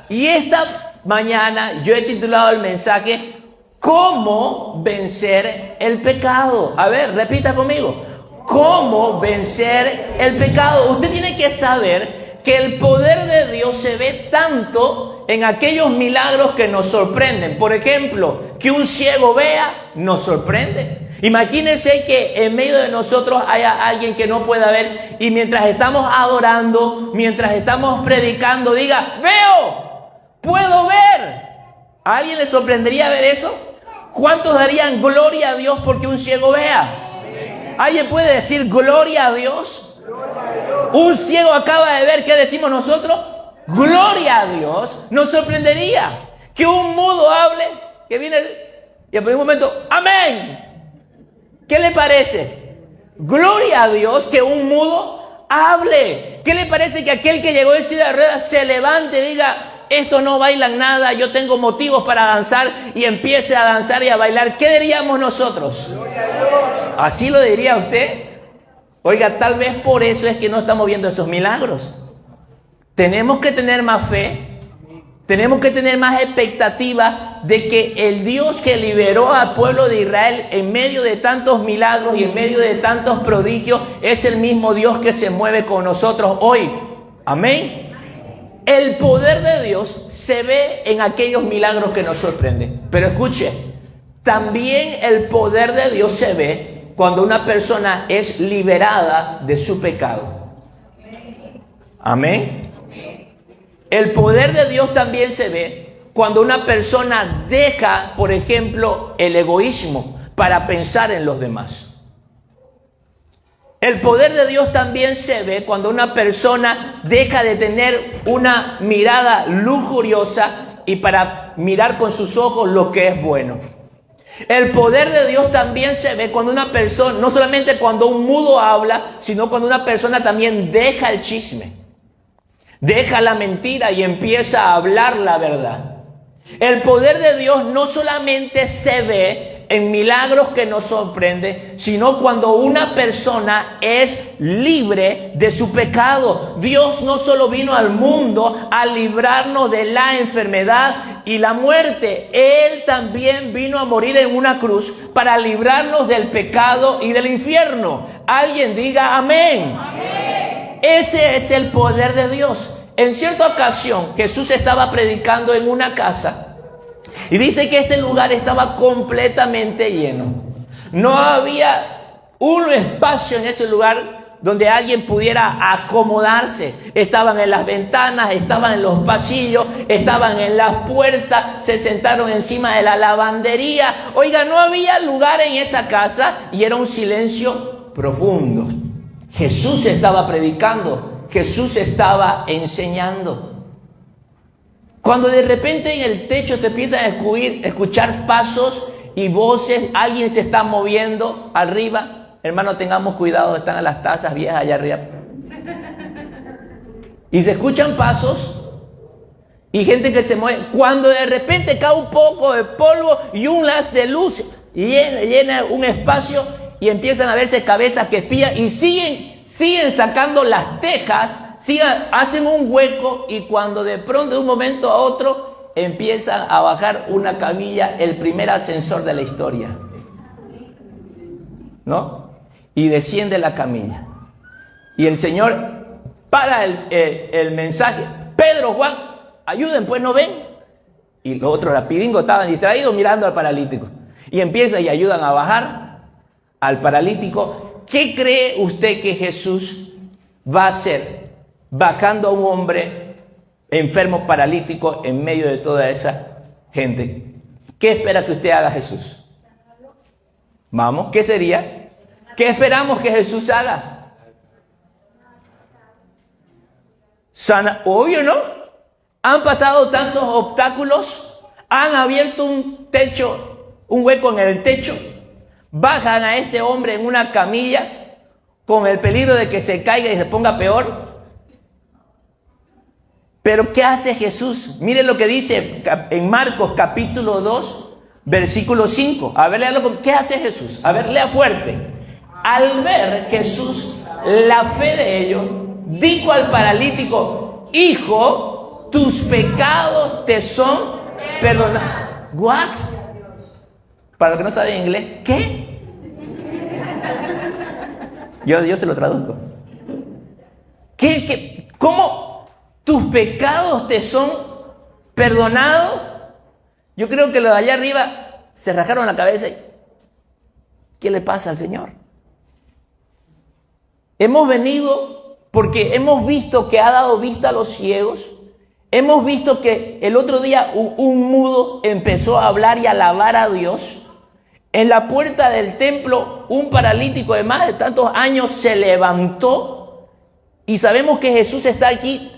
Y esta mañana yo he titulado el mensaje ¿Cómo vencer el pecado? A ver, repita conmigo. ¿Cómo vencer el pecado? Usted tiene que saber que el poder de Dios se ve tanto en aquellos milagros que nos sorprenden. Por ejemplo, que un ciego vea, nos sorprende. Imagínense que en medio de nosotros haya alguien que no pueda ver y mientras estamos adorando, mientras estamos predicando, diga, veo, puedo ver. ¿A alguien le sorprendería ver eso? ¿Cuántos darían gloria a Dios porque un ciego vea? ¿Alguien puede decir gloria a Dios? Un ciego acaba de ver, ¿qué decimos nosotros? Gloria a Dios. Nos sorprendería que un mudo hable, que viene y en un momento, amén. ¿Qué le parece? Gloria a Dios que un mudo hable. ¿Qué le parece que aquel que llegó en silla de ruedas se levante y diga, estos no bailan nada, yo tengo motivos para danzar, y empiece a danzar y a bailar? ¿Qué diríamos nosotros? Gloria a Dios. ¿Así lo diría usted? Oiga, tal vez por eso es que no estamos viendo esos milagros. Tenemos que tener más fe. Tenemos que tener más expectativa de que el Dios que liberó al pueblo de Israel en medio de tantos milagros y en medio de tantos prodigios es el mismo Dios que se mueve con nosotros hoy. Amén. El poder de Dios se ve en aquellos milagros que nos sorprenden. Pero escuche, también el poder de Dios se ve cuando una persona es liberada de su pecado. Amén. El poder de Dios también se ve cuando una persona deja, por ejemplo, el egoísmo para pensar en los demás. El poder de Dios también se ve cuando una persona deja de tener una mirada lujuriosa y para mirar con sus ojos lo que es bueno. El poder de Dios también se ve cuando una persona, no solamente cuando un mudo habla, sino cuando una persona también deja el chisme. Deja la mentira y empieza a hablar la verdad. El poder de Dios no solamente se ve en milagros que nos sorprenden, sino cuando una persona es libre de su pecado. Dios no solo vino al mundo a librarnos de la enfermedad y la muerte. Él también vino a morir en una cruz para librarnos del pecado y del infierno. Alguien diga amén. Amén. Ese es el poder de Dios. En cierta ocasión, Jesús estaba predicando en una casa y dice que este lugar estaba completamente lleno. No había un espacio en ese lugar donde alguien pudiera acomodarse. Estaban en las ventanas, estaban en los pasillos, estaban en las puertas, se sentaron encima de la lavandería. Oiga, no había lugar en esa casa y era un silencio profundo. Jesús estaba predicando. Jesús estaba enseñando. Cuando de repente en el techo se empiezan a escuchar pasos y voces, alguien se está moviendo arriba. Hermano, tengamos cuidado, están las tazas viejas allá arriba. Y se escuchan pasos y gente que se mueve. Cuando de repente cae un poco de polvo y un haz de luz llena un espacio y empiezan a verse cabezas que espían y siguen sacando las tejas, hacen un hueco y cuando de pronto de un momento a otro empiezan a bajar una camilla, el primer ascensor de la historia, ¿no? Y desciende la camilla. Y el Señor para el mensaje. Pedro, Juan, ayuden, pues no ven. Y los otros rapidingo estaban distraídos mirando al paralítico. Y empiezan y ayudan a bajar al paralítico. ¿Qué cree usted que Jesús va a hacer bajando a un hombre enfermo, paralítico, en medio de toda esa gente? ¿Qué espera que usted haga Jesús? Vamos, ¿qué sería? ¿Qué esperamos que Jesús haga? Sana, obvio, ¿no? Han pasado tantos obstáculos, han abierto un techo, un hueco en el techo. Bajan a este hombre en una camilla con el peligro de que se caiga y se ponga peor. Pero ¿qué hace Jesús? Miren lo que dice en Marcos capítulo 2, versículo 5. A ver, léalo. ¿Qué hace Jesús? A ver, lea fuerte. Al ver Jesús la fe de ellos, dijo al paralítico, hijo, tus pecados te son perdonados. ¿What? Para los que no saben inglés, ¿qué? Yo se lo traduzco. ¿Qué? ¿Cómo tus pecados te son perdonados? Yo creo que los de allá arriba se rascaron la cabeza y ¿qué le pasa al Señor? Hemos venido porque hemos visto que ha dado vista a los ciegos. Hemos visto que el otro día un mudo empezó a hablar y a alabar a Dios. En la puerta del templo, un paralítico de más de tantos años se levantó. Y sabemos que Jesús está aquí.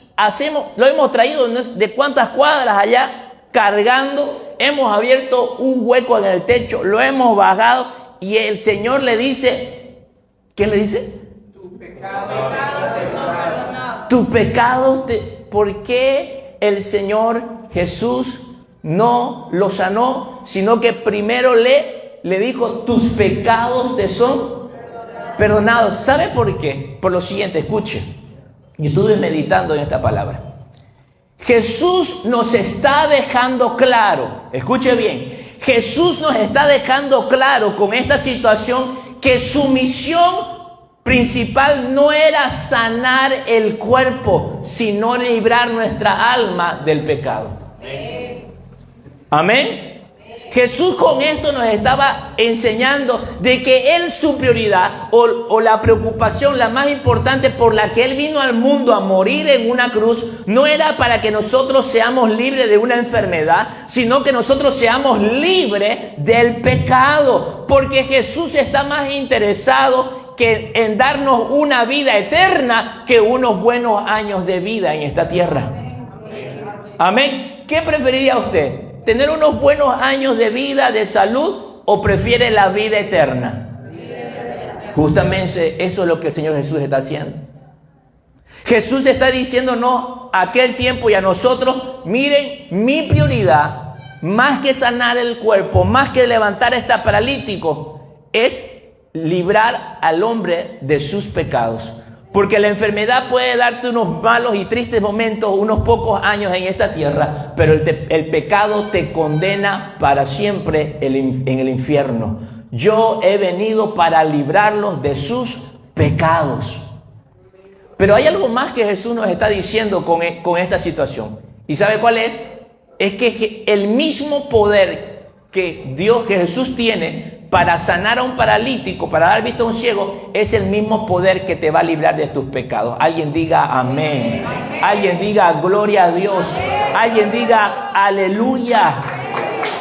Lo hemos traído de cuántas cuadras allá cargando. Hemos abierto un hueco en el techo, lo hemos bajado. Y el Señor le dice, ¿qué le dice? Tus pecados te son perdonados. Tus pecados ¿Por qué el Señor Jesús no lo sanó? Sino que primero le dijo, tus pecados te son perdonados. ¿Sabe por qué? Por lo siguiente, escuche. Yo estuve meditando en esta palabra. Jesús nos está dejando claro, escuche bien, Jesús nos está dejando claro con esta situación que su misión principal no era sanar el cuerpo, sino librar nuestra alma del pecado. Amén. Jesús con esto nos estaba enseñando de que Él, su prioridad o la preocupación, la más importante por la que Él vino al mundo a morir en una cruz, no era para que nosotros seamos libres de una enfermedad, sino que nosotros seamos libres del pecado. Porque Jesús está más interesado en darnos una vida eterna que unos buenos años de vida en esta tierra. Amén. ¿Qué preferiría usted? ¿Tener unos buenos años de vida, de salud, o prefiere la vida eterna? Justamente eso es lo que el Señor Jesús está haciendo. Jesús está diciéndonos a aquel tiempo y a nosotros, miren, mi prioridad, más que sanar el cuerpo, más que levantar a este paralítico, es librar al hombre de sus pecados. Porque la enfermedad puede darte unos malos y tristes momentos, unos pocos años en esta tierra, pero el pecado te condena para siempre en el infierno. Yo he venido para librarlos de sus pecados. Pero hay algo más que Jesús nos está diciendo con esta situación. ¿Y sabe cuál es? Es que el mismo poder que Jesús tiene para sanar a un paralítico, para dar vista a un ciego, es el mismo poder que te va a librar de tus pecados. Alguien diga amén. Alguien diga gloria a Dios. Alguien diga aleluya.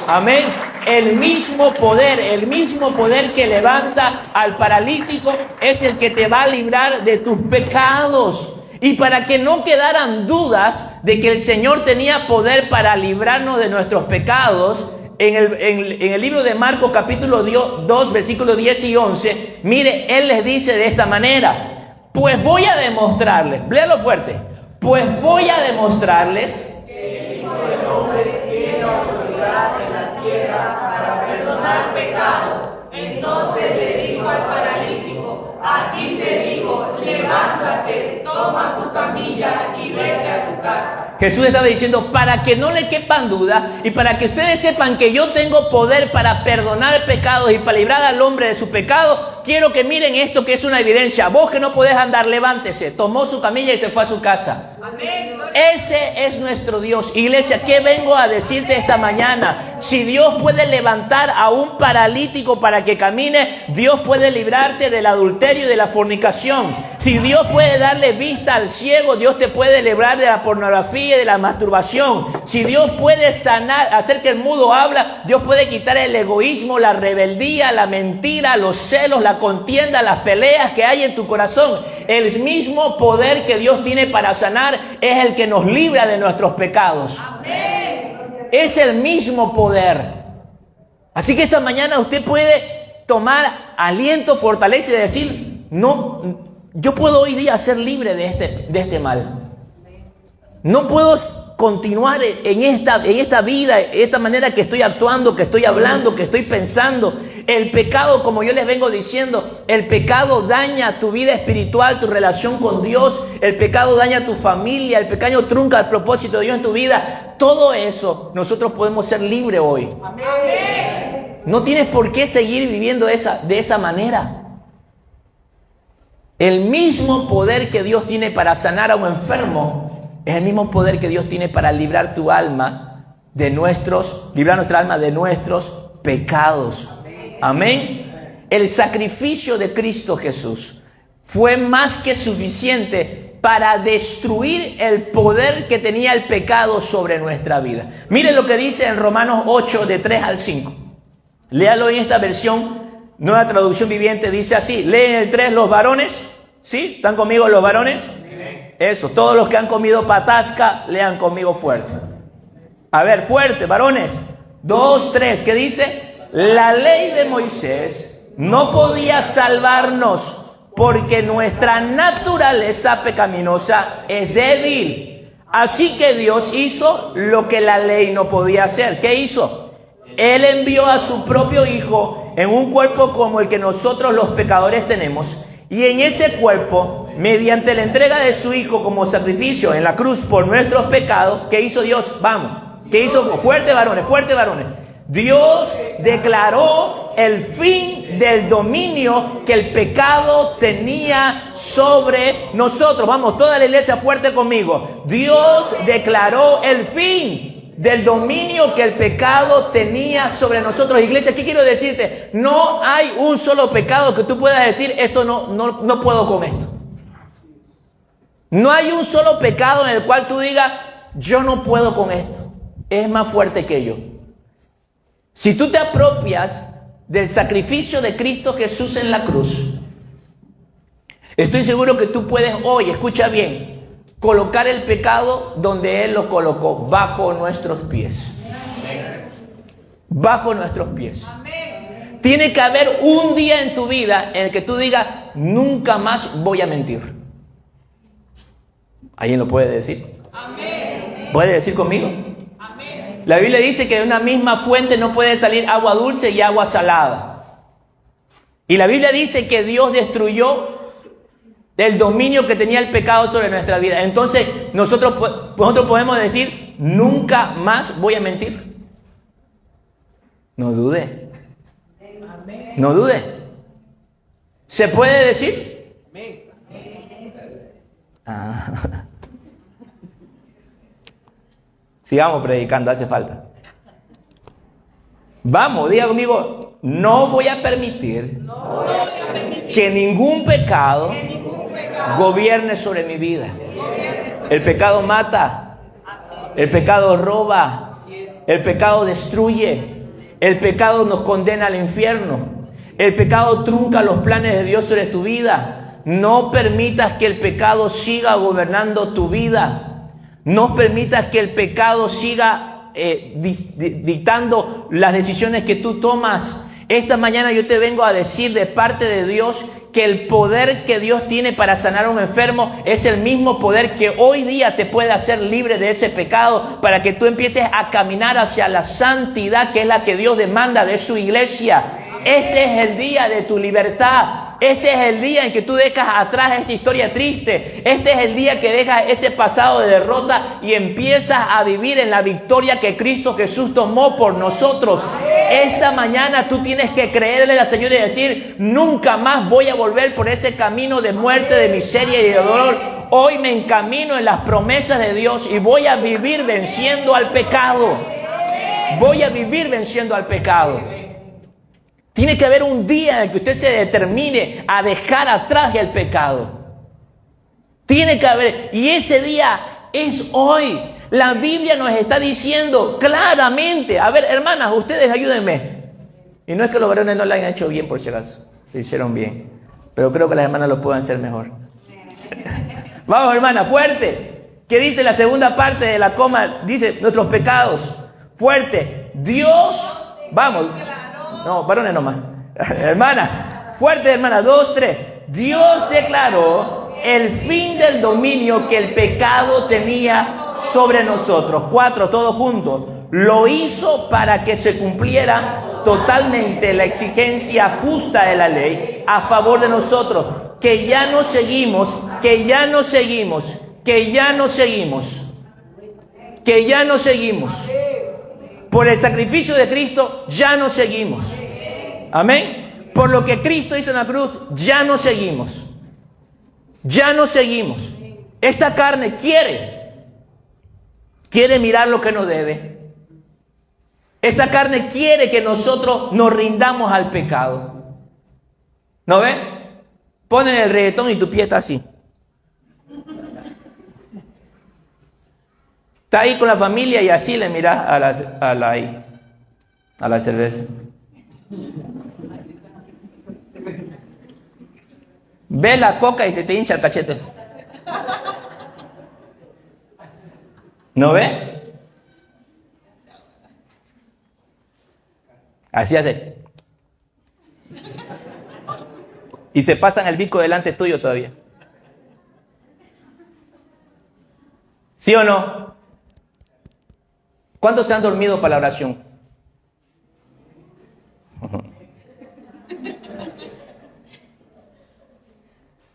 Amén. El mismo poder que levanta al paralítico es el que te va a librar de tus pecados. Y para que no quedaran dudas de que el Señor tenía poder para librarnos de nuestros pecados, en el libro de Marcos capítulo 2 versículos 10 y 11, mire, Él les dice de esta manera, pues voy a demostrarles, léalo fuerte, pues voy a demostrarles que el Hijo del Hombre tiene autoridad en la tierra para perdonar pecados. Entonces le dijo al paralítico, a ti te digo, levántate, toma tu camilla y vete a tu casa. Jesús estaba diciendo, para que no le quepan dudas y para que ustedes sepan que yo tengo poder para perdonar pecados y para librar al hombre de su pecado, quiero que miren esto que es una evidencia. Vos que no podés andar, levántese. Tomó su camilla y se fue a su casa. Amén. Ese es nuestro Dios. Iglesia, ¿qué vengo a decirte esta mañana? Si Dios puede levantar a un paralítico para que camine, Dios puede librarte del adulterio y de la fornicación. Si Dios puede darle vista al ciego, Dios te puede librar de la pornografía y de la masturbación. Si Dios puede sanar, hacer que el mudo habla, Dios puede quitar el egoísmo, la rebeldía, la mentira, los celos, la contienda, las peleas que hay en tu corazón. El mismo poder que Dios tiene para sanar es el que nos libra de nuestros pecados. Amén. Es el mismo poder. Así que esta mañana usted puede tomar aliento, fortaleza y decir, no, yo puedo hoy día ser libre de este mal. No puedo continuar en esta vida, en esta manera que estoy actuando, que estoy hablando, que estoy pensando. El pecado, como yo les vengo diciendo, el pecado daña tu vida espiritual, tu relación con Dios. El pecado daña tu familia. El pecado trunca el propósito de Dios en tu vida. Todo eso nosotros podemos ser libres hoy. Amén. No tienes por qué seguir viviendo de esa manera. El mismo poder que Dios tiene para sanar a un enfermo es el mismo poder que Dios tiene para librar tu alma librar nuestra alma de nuestros pecados. Amén. El sacrificio de Cristo Jesús fue más que suficiente para destruir el poder que tenía el pecado sobre nuestra vida. Mire lo que dice en Romanos 8, de 3 al 5. Léalo en esta versión, Nueva Traducción Viviente, dice así. Leen el 3 los varones. ¿Sí? ¿Están conmigo los varones? Eso, todos los que han comido patasca, lean conmigo fuerte. A ver, fuerte, varones. 2, 3, ¿qué dice? La ley de Moisés no podía salvarnos porque nuestra naturaleza pecaminosa es débil. Así que Dios hizo lo que la ley no podía hacer. ¿Qué hizo? Él envió a su propio Hijo en un cuerpo como el que nosotros los pecadores tenemos. Y en ese cuerpo, mediante la entrega de su Hijo como sacrificio en la cruz por nuestros pecados, ¿qué hizo Dios? Vamos, ¿qué hizo? Fuerte varones, fuerte varones. Dios declaró el fin del dominio que el pecado tenía sobre nosotros. Vamos, toda la iglesia fuerte conmigo. Dios declaró el fin del dominio que el pecado tenía sobre nosotros. Iglesia, ¿qué quiero decirte? No hay un solo pecado que tú puedas decir, esto no puedo con esto. No hay un solo pecado en el cual tú digas, yo no puedo con esto. Es más fuerte que yo. Si tú te apropias del sacrificio de Cristo Jesús en la cruz, estoy seguro que tú puedes hoy, escucha bien, colocar el pecado donde Él lo colocó, bajo nuestros pies. Bajo nuestros pies. Tiene que haber un día en tu vida en el que tú digas, nunca más voy a mentir. ¿Alguien lo puede decir? ¿Puede decir conmigo? La Biblia dice que de una misma fuente no puede salir agua dulce y agua salada. Y la Biblia dice que Dios destruyó el dominio que tenía el pecado sobre nuestra vida. Entonces nosotros podemos decir, nunca más voy a mentir. No dude. No dude. ¿Se puede decir? Sigamos predicando, hace falta. Vamos, diga conmigo, no voy a permitir que ningún pecado gobierne sobre mi vida. El pecado mata, el pecado roba, el pecado destruye, el pecado nos condena al infierno, el pecado trunca los planes de Dios sobre tu vida. No permitas que el pecado siga gobernando tu vida. No permitas que el pecado siga dictando las decisiones que tú tomas. Esta mañana yo te vengo a decir de parte de Dios que el poder que Dios tiene para sanar a un enfermo es el mismo poder que hoy día te puede hacer libre de ese pecado, para que tú empieces a caminar hacia la santidad, que es la que Dios demanda de su iglesia. Este es el día de tu libertad. Este es el día en que tú dejas atrás esa historia triste. Este es el día que dejas ese pasado de derrota y empiezas a vivir en la victoria que Cristo Jesús tomó por nosotros. Esta mañana tú tienes que creerle al Señor y decir, nunca más voy a volver por ese camino de muerte, de miseria y de dolor. Hoy me encamino en las promesas de Dios y voy a vivir venciendo al pecado. Voy a vivir venciendo al pecado. Tiene que haber un día en el que usted se determine a dejar atrás el pecado. Tiene que haber, y ese día es hoy. La Biblia nos está diciendo claramente. A ver, hermanas, ustedes ayúdenme. Y no es que los varones no lo hayan hecho bien, por si acaso. Lo hicieron bien. Pero creo que las hermanas lo pueden hacer mejor. Vamos, hermanas, fuerte. ¿Qué dice la segunda parte de la coma? Dice, nuestros pecados. Fuerte. Dios, vamos. No, varones nomás. Hermana, fuerte hermana, 2, 3. Dios declaró el fin del dominio que el pecado tenía sobre nosotros. 4, todos juntos. Lo hizo para que se cumpliera totalmente la exigencia justa de la ley a favor de nosotros, que ya no seguimos por el sacrificio de Cristo, ya no seguimos. Amén. Por lo que Cristo hizo en la cruz, ya no seguimos. Esta carne quiere mirar lo que no debe. Esta carne quiere que nosotros nos rindamos al pecado. ¿No ves? Ponen el reggaetón y tu pie está así. Está ahí con la familia y así le miras a la cerveza. Ve la coca y se te hincha el cachete. ¿No ve? Así hace. Y se pasan el bico delante tuyo todavía. ¿Sí o no? ¿Cuántos se han dormido para la oración?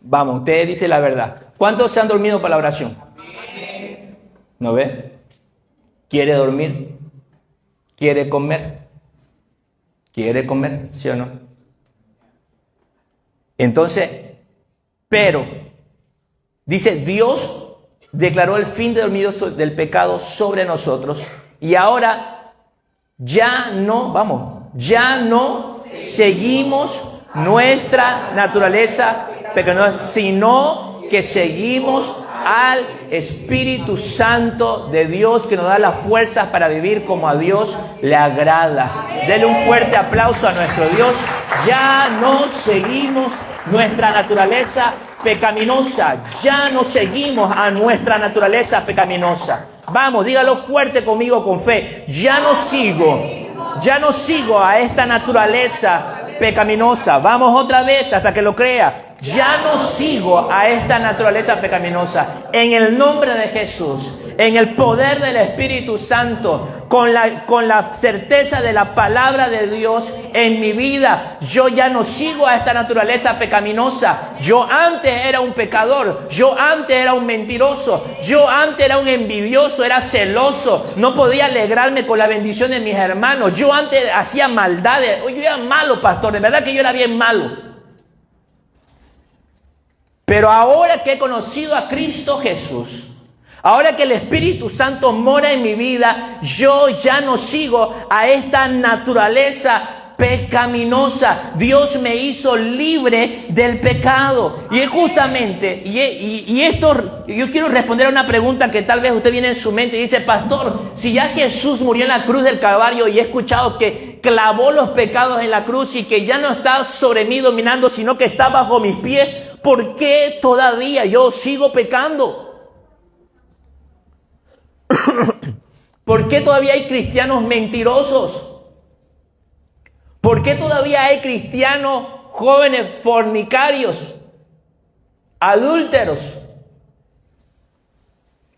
Vamos, usted dice la verdad. ¿Cuántos se han dormido para la oración? ¿No ve? ¿Quiere dormir? ¿Quiere comer? ¿Sí o no? Entonces, pero, dice, Dios declaró el fin del pecado sobre nosotros y ahora ya no seguimos nuestra naturaleza pecaminosa, sino que seguimos al Espíritu Santo de Dios que nos da las fuerzas para vivir como a Dios le agrada. Denle un fuerte aplauso a nuestro Dios. Ya no seguimos nuestra naturaleza pecaminosa. Ya no seguimos a nuestra naturaleza pecaminosa. Vamos, dígalo fuerte conmigo con fe. Ya no sigo a esta naturaleza pecaminosa. Vamos otra vez hasta que lo crea. Ya no sigo a esta naturaleza pecaminosa. En el nombre de Jesús, en el poder del Espíritu Santo, con la certeza de la palabra de Dios en mi vida, yo ya no sigo a esta naturaleza pecaminosa. Yo antes era un pecador, yo antes era un mentiroso, yo antes era un envidioso, era celoso, no podía alegrarme con la bendición de mis hermanos. Yo antes hacía maldades. Yo era malo, pastor, de verdad que yo era bien malo. Pero ahora que he conocido a Cristo Jesús, ahora que el Espíritu Santo mora en mi vida, yo ya no sigo a esta naturaleza pecaminosa. Dios me hizo libre del pecado. Y es justamente, y esto, yo quiero responder a una pregunta que tal vez usted viene en su mente y dice, pastor, si ya Jesús murió en la cruz del Calvario y he escuchado que clavó los pecados en la cruz y que ya no está sobre mí dominando, sino que está bajo mis pies, ¿por qué todavía yo sigo pecando? ¿Por qué todavía hay cristianos mentirosos? ¿Por qué todavía hay cristianos jóvenes fornicarios, adúlteros?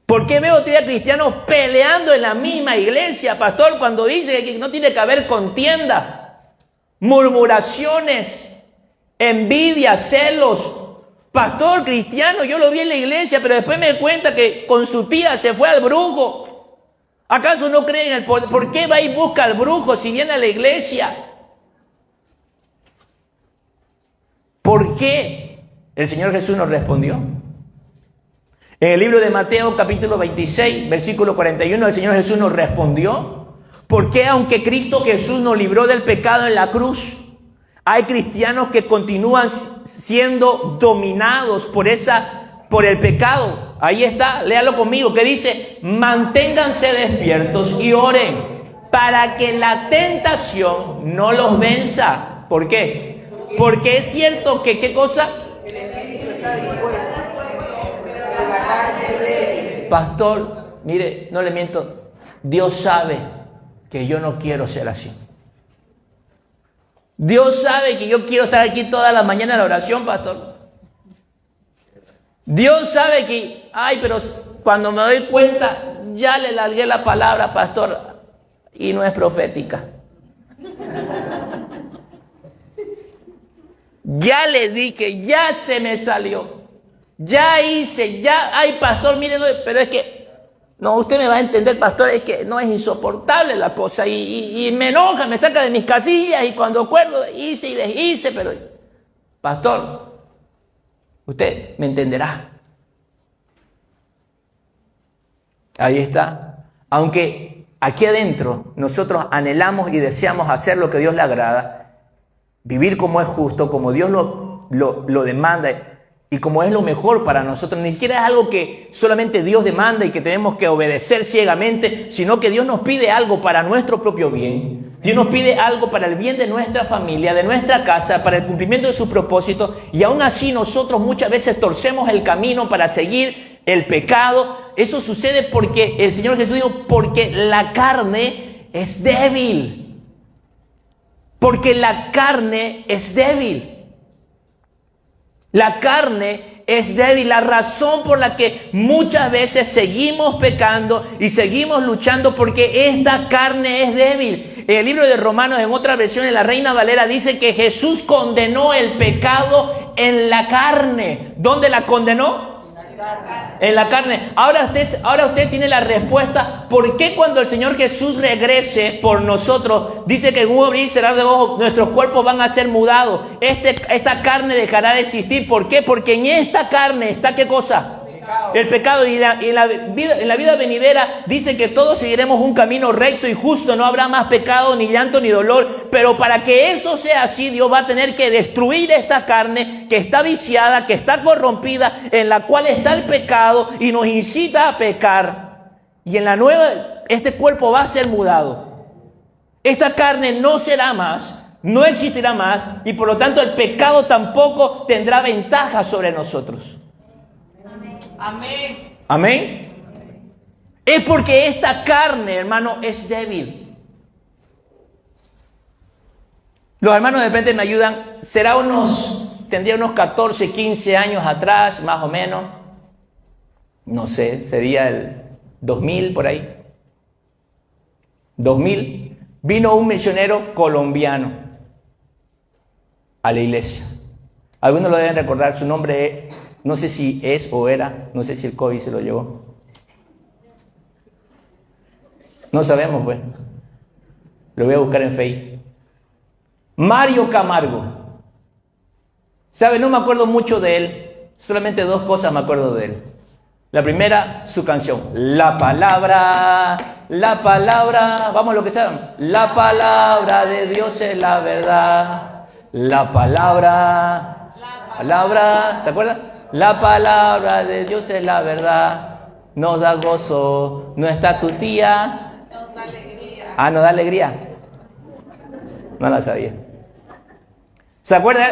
¿Por qué veo todavía cristianos peleando en la misma iglesia, pastor, cuando dice que no tiene que haber contienda, murmuraciones, envidia, celos? Pastor cristiano, yo lo vi en la iglesia, pero después me di cuenta que con su tía se fue al brujo. ¿Acaso no cree en el poder? ¿Por qué va y busca al brujo si viene a la iglesia? ¿Por qué? El Señor Jesús nos respondió. En el libro de Mateo, capítulo 26, versículo 41, el Señor Jesús nos respondió. ¿Por qué, aunque Cristo Jesús nos libró del pecado en la cruz, hay cristianos que continúan siendo dominados por el pecado? Ahí está, léalo conmigo, que dice, manténganse despiertos y oren para que la tentación no los venza. ¿Por qué? Porque es cierto que, ¿qué cosa? Pastor, mire, no le miento, Dios sabe que yo no quiero ser así. Dios sabe que yo quiero estar aquí toda la mañana en la oración, pastor. Dios sabe que, pero cuando me doy cuenta, ya le largué la palabra, pastor, y no es profética. Ya le dije, ya se me salió. Ya hice, ya, ay, pastor, mírenlo, pero es que, no, usted me va a entender, pastor, es que no es insoportable la cosa y me enoja, me saca de mis casillas y cuando acuerdo, hice y deshice, pero, pastor, usted me entenderá. Ahí está. Aunque aquí adentro nosotros anhelamos y deseamos hacer lo que Dios le agrada, vivir como es justo, como Dios lo demanda y como es lo mejor para nosotros. Ni siquiera es algo que solamente Dios demanda y que tenemos que obedecer ciegamente, sino que Dios nos pide algo para nuestro propio bien. Dios nos pide algo para el bien de nuestra familia, de nuestra casa, para el cumplimiento de sus propósitos. Y aún así nosotros muchas veces torcemos el camino para seguir el pecado. Eso sucede porque el Señor Jesús dijo, porque la carne es débil. Porque la carne es débil. La carne es débil. La razón por la que muchas veces seguimos pecando y seguimos luchando porque esta carne es débil. En el libro de Romanos, en otra versión, en la Reina Valera, dice que Jesús condenó el pecado en la carne. ¿Dónde la condenó? En la carne. Ahora usted tiene la respuesta. ¿Por qué cuando el Señor Jesús regrese por nosotros, dice que en un abrir y cerrar de ojos nuestros cuerpos van a ser mudados? Esta carne dejará de existir. ¿Por qué? Porque en esta carne está ¿qué cosa? El pecado. Y en la vida venidera dice que todos seguiremos un camino recto y justo. No habrá más pecado, ni llanto, ni dolor. Pero para que eso sea así, Dios va a tener que destruir esta carne que está viciada, que está corrompida, en la cual está el pecado y nos incita a pecar. Y en la nueva, este cuerpo va a ser mudado. Esta carne no será más, no existirá más, y por lo tanto el pecado tampoco tendrá ventaja sobre nosotros. Amén. Amén. Es porque esta carne, hermano, es débil. Los hermanos de repente me ayudan. Tendría unos 14, 15 años atrás, más o menos. No sé, sería el 2000 por ahí. 2000. Vino un misionero colombiano a la iglesia. Algunos lo deben recordar, su nombre es... No sé si es o era, no sé si el COVID se lo llevó. No sabemos, pues. Lo voy a buscar en Facebook. Mario Camargo. ¿Sabe? No me acuerdo mucho de él. Solamente dos cosas me acuerdo de él. La primera, su canción. La palabra. Vamos a lo que saben. La palabra de Dios es la verdad. La palabra. ¿Se acuerdan? La palabra de Dios es la verdad, nos da gozo, no está tu tía. Nos da alegría. Ah, nos da alegría. No la sabía. ¿Se acuerdan?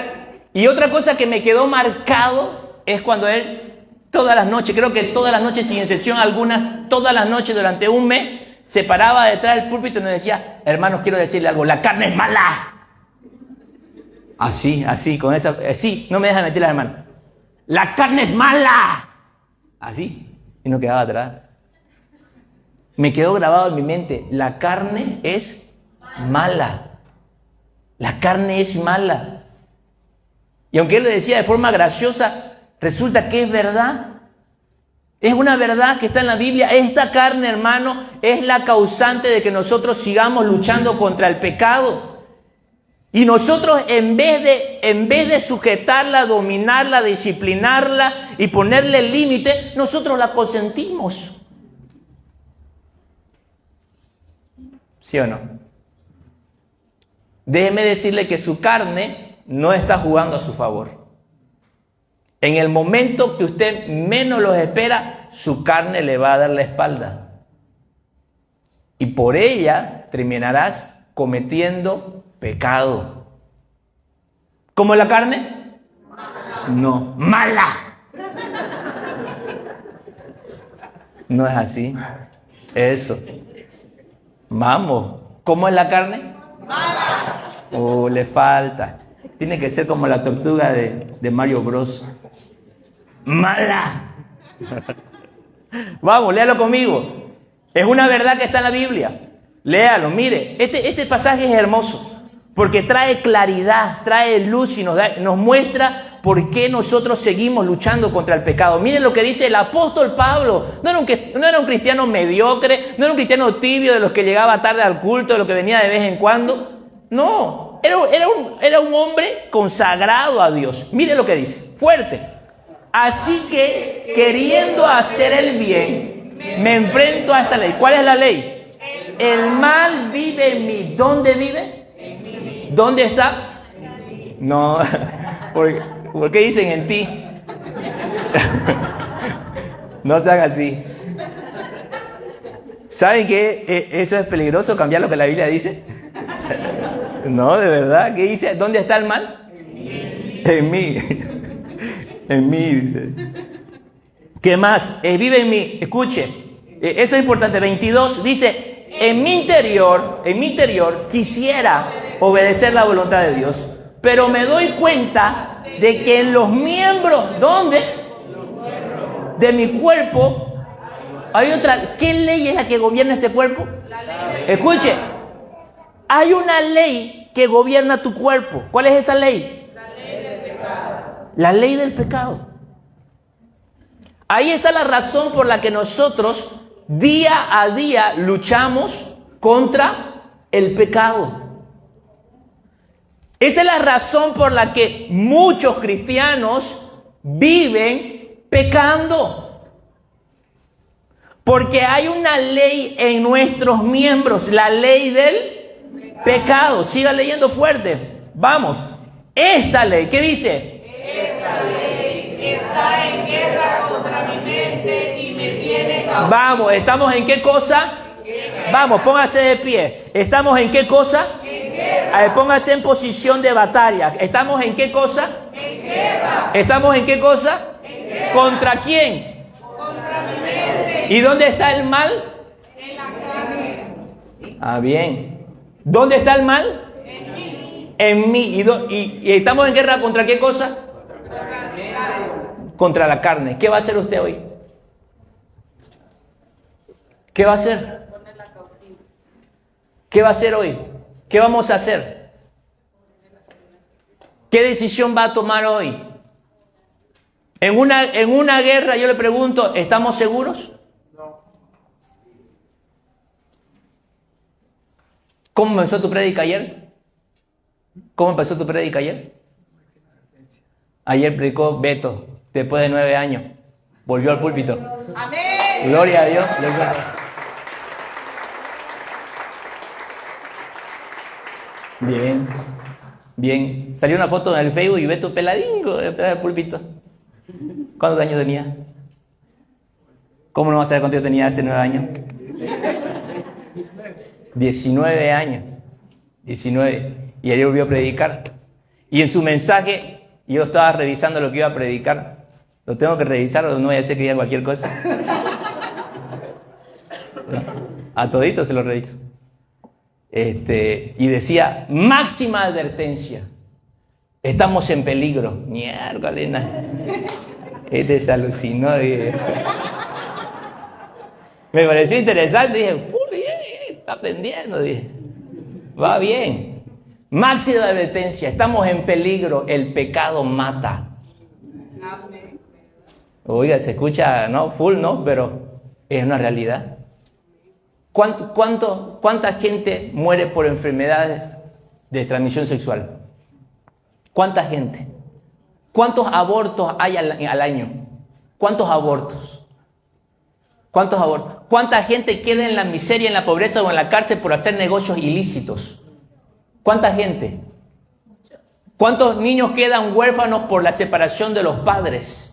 Y otra cosa que me quedó marcado es cuando él, todas las noches, creo que todas las noches, sin excepción algunas, todas las noches durante un mes, se paraba detrás del púlpito y nos decía, hermanos, quiero decirle algo, la carne es mala. Así, con esa, así, no me deja meter la hermana. La carne es mala. Así. Y no quedaba atrás. Me quedó grabado en mi mente. La carne es mala. La carne es mala. Y aunque él le decía de forma graciosa, resulta que es verdad. Es una verdad que está en la Biblia. Esta carne, hermano, es la causante de que nosotros sigamos luchando contra el pecado. Y nosotros en vez de sujetarla, dominarla, disciplinarla y ponerle límite, nosotros la consentimos. ¿Sí o no? Déjeme decirle que su carne no está jugando a su favor. En el momento que usted menos lo espera, su carne le va a dar la espalda. Y por ella terminarás cometiendo pecado. ¿Cómo es la carne? No, mala. No es así. Eso. Vamos. ¿Cómo es la carne? Mala. Oh, le falta. Tiene que ser como la tortuga de Mario Bros. Mala. Vamos, léalo conmigo. Es una verdad que está en la Biblia. Léalo, mire. Este pasaje es hermoso porque trae claridad, trae luz y nos muestra por qué nosotros seguimos luchando contra el pecado. Miren lo que dice el apóstol Pablo. No era un cristiano mediocre, no era un cristiano tibio de los que llegaba tarde al culto, de los que venía de vez en cuando. No, era un hombre consagrado a Dios. Miren lo que dice, fuerte. Así que, queriendo hacer el bien, me enfrento a esta ley. ¿Cuál es la ley? El mal vive en mí. ¿Dónde vive? ¿Dónde está? No, ¿por qué dicen en ti? No sean así. ¿Saben que eso es peligroso, cambiar lo que la Biblia dice? No, de verdad. ¿Qué dice? ¿Dónde está el mal? En mí. En mí. ¿Qué más? Vive en mí. Escuche. Eso es importante. 22 dice, en mi interior quisiera obedecer la voluntad de Dios, pero me doy cuenta de que en los miembros, ¿dónde? De mi cuerpo hay otra. ¿Qué ley es la que gobierna este cuerpo? Escuche, hay una ley que gobierna tu cuerpo. ¿Cuál es esa ley? La ley del pecado. La ley del pecado. Ahí está la razón por la que nosotros día a día luchamos contra el pecado. Esa es la razón por la que muchos cristianos viven pecando. Porque hay una ley en nuestros miembros, la ley del pecado. Siga leyendo fuerte. Vamos. Esta ley, ¿qué dice? Esta ley está en guerra contra mi mente y me tiene cautivo. Vamos, ¿estamos en qué cosa? Vamos, póngase de pie. ¿Estamos en qué cosa? En guerra. Póngase en posición de batalla. ¿Estamos en qué cosa? En guerra. ¿Estamos en qué cosa? En guerra. ¿Contra quién? Contra mi mente. ¿Y dónde está el mal? En la carne. Ah, bien. ¿Dónde está el mal? En mí. En mí. ¿Y estamos en guerra contra qué cosa? Contra el pecado. Contra la carne. ¿Qué va a hacer usted hoy? ¿Qué va a hacer? ¿Qué va a hacer hoy? ¿Qué vamos a hacer? ¿Qué decisión va a tomar hoy? En una guerra, yo le pregunto, ¿estamos seguros? No. ¿Cómo empezó tu prédica ayer? ¿Cómo empezó tu prédica ayer? Ayer predicó Beto, después de 9 años. Volvió al púlpito. Amén. Gloria a Dios. Bien, bien. Salió una foto en el Facebook y Beto peladingo detrás del púlpito. ¿Cuántos años tenía? ¿Cómo no vas a saber cuánto yo tenía hace 9 años? 19 años. 19. Y ayer volvió a predicar. Y en su mensaje, yo estaba revisando lo que iba a predicar. Lo tengo que revisar o no voy a hacer que diga cualquier cosa. A todito se lo reviso. Y decía, máxima advertencia. Estamos en peligro. Mierda, se alucinó. Dije. Me pareció interesante. Dije, está aprendiendo. Dije, va bien. Máxima advertencia. Estamos en peligro. El pecado mata. Oiga, se escucha, no, full, no, pero es una realidad. ¿Cuánta gente muere por enfermedades de transmisión sexual? ¿Cuánta gente? ¿Cuántos abortos hay al año? ¿Cuántos abortos? ¿Cuántos abortos? ¿Cuánta gente queda en la miseria, en la pobreza o en la cárcel por hacer negocios ilícitos? ¿Cuánta gente? ¿Cuántos niños quedan huérfanos por la separación de los padres?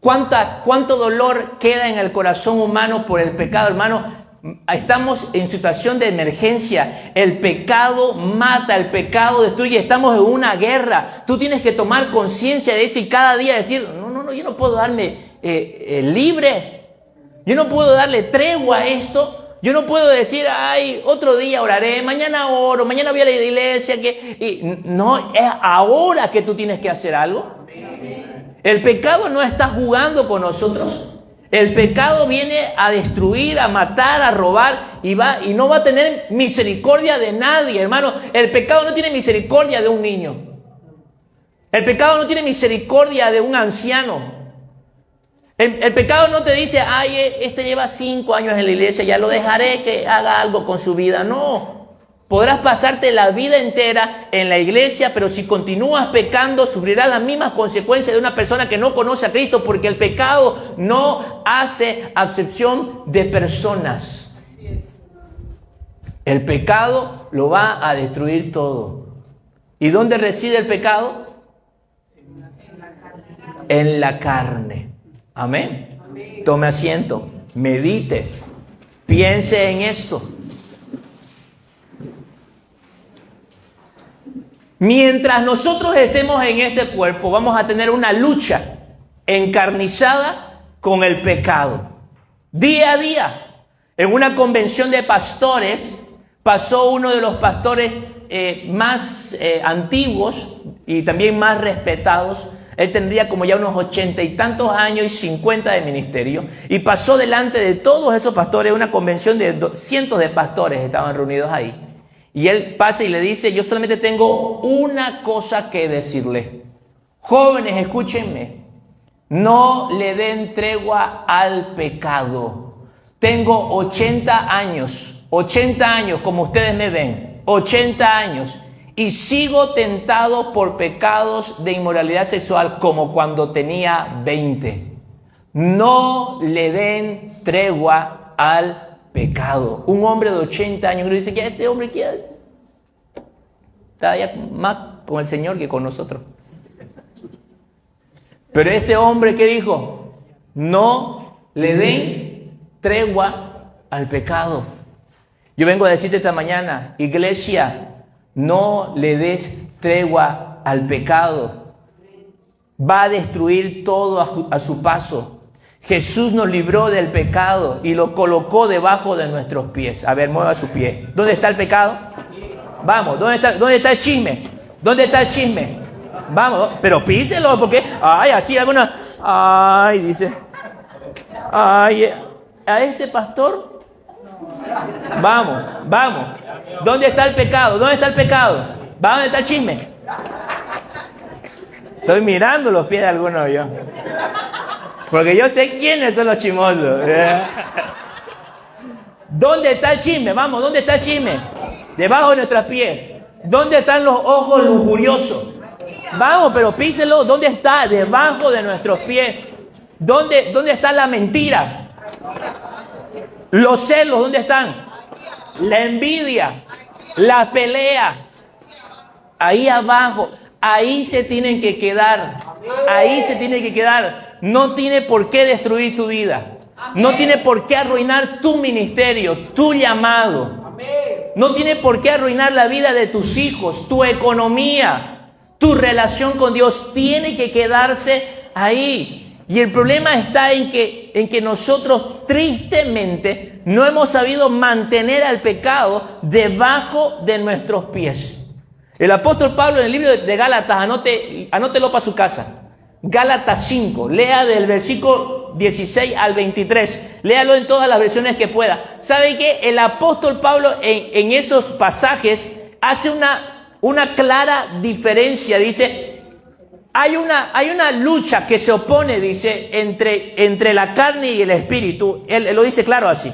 ¿Cuánto dolor queda en el corazón humano por el pecado, hermano? Estamos en situación de emergencia. El pecado mata, el pecado destruye. Estamos en una guerra. Tú tienes que tomar conciencia de eso y cada día decir, no, yo no puedo darme libre. Yo no puedo darle tregua a esto. Yo no puedo decir, ay, otro día oraré, mañana oro, mañana voy a la iglesia. No, es ahora que tú tienes que hacer algo. El pecado no está jugando con nosotros. El pecado viene a destruir, a matar, a robar y no va a tener misericordia de nadie, hermano. El pecado no tiene misericordia de un niño. El pecado no tiene misericordia de un anciano. El pecado no te dice, ay, este lleva 5 años en la iglesia, ya lo dejaré que haga algo con su vida. No. Podrás pasarte la vida entera en la iglesia, pero si continúas pecando, sufrirás las mismas consecuencias de una persona que no conoce a Cristo, porque el pecado no hace acepción de personas. El pecado lo va a destruir todo. ¿Y dónde reside el pecado? En la carne. Amén. Tome asiento, medite, piense en esto. Mientras nosotros estemos en este cuerpo, vamos a tener una lucha encarnizada con el pecado. Día a día, en una convención de pastores, pasó uno de los pastores más antiguos y también más respetados. Él tendría como ya unos 80 y tantos años y 50 de ministerio. Y pasó delante de todos esos pastores, una convención de cientos de pastores estaban reunidos ahí. Y él pasa y le dice, yo solamente tengo una cosa que decirle. Jóvenes, escúchenme. No le den tregua al pecado. Tengo 80 años como ustedes me ven. 80 años. Y sigo tentado por pecados de inmoralidad sexual como cuando tenía 20. No le den tregua al pecado. Un hombre de 80 años que dice que este hombre está ya más con el Señor que con nosotros. Pero este hombre, ¿qué dijo? No le den tregua al pecado. Yo vengo a decirte esta mañana, iglesia, no le des tregua al pecado. Va a destruir todo a su paso. Jesús nos libró del pecado y lo colocó debajo de nuestros pies. A ver, mueva su pie. ¿Dónde está el pecado? Vamos, ¿dónde está el chisme? ¿Dónde está el chisme? Vamos, pero píselo porque, ay, así alguna, ay, dice, ay, a este pastor, vamos. ¿Dónde está el pecado? ¿Dónde está el pecado? ¿Dónde está el chisme? Estoy mirando los pies de algunos yo. Porque yo sé quiénes son los chismosos. ¿Dónde está el chisme? Vamos, ¿dónde está el chisme? Debajo de nuestros pies. ¿Dónde están los ojos lujuriosos? Vamos, pero píselo. ¿Dónde está? Debajo de nuestros pies. ¿Dónde está la mentira? Los celos, ¿dónde están? La envidia, la pelea. Ahí abajo. Ahí se tienen que quedar. Ahí se tienen que quedar. No tiene por qué destruir tu vida. No tiene por qué arruinar tu ministerio, tu llamado. No tiene por qué arruinar la vida de tus hijos, tu economía, tu relación con Dios. Tiene que quedarse ahí. Y el problema está en que nosotros tristemente no hemos sabido mantener al pecado debajo de nuestros pies. El apóstol Pablo en el libro de Gálatas, anótelo para su casa. Gálatas 5, lea del versículo 16 al 23, léalo en todas las versiones que pueda. ¿Sabe qué? El apóstol Pablo en esos pasajes hace una clara diferencia. Dice, hay una lucha que se opone, dice, entre la carne y el espíritu. Él lo dice claro así.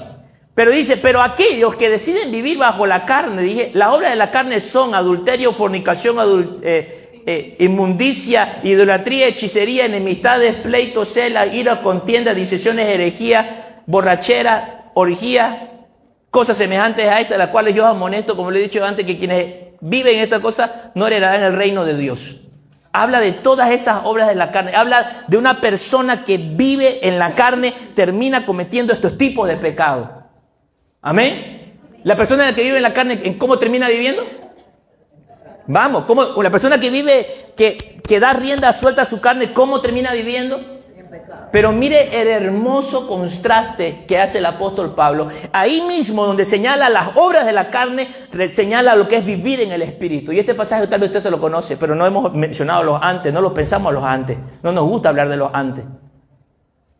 Pero dice, pero aquellos que deciden vivir bajo la carne, dije, las obras de la carne son adulterio, fornicación, inmundicia, idolatría, hechicería, enemistades, pleitos, celas, ira, contienda, disensiones, herejía, borrachera, orgía, cosas semejantes a estas, las cuales yo amonesto, como le he dicho antes, que quienes viven estas cosas no heredarán el reino de Dios. Habla de todas esas obras de la carne. Habla de una persona que vive en la carne, termina cometiendo estos tipos de pecados. Amén. La persona que vive en la carne, ¿en cómo termina viviendo? Vamos, ¿cómo? La persona que vive, que da rienda suelta a su carne, ¿cómo termina viviendo? Pero mire el hermoso contraste que hace el apóstol Pablo. Ahí mismo donde señala las obras de la carne, señala lo que es vivir en el espíritu. Y este pasaje tal vez usted se lo conoce, pero no hemos mencionado los antes, no lo pensamos los antes. No nos gusta hablar de los antes.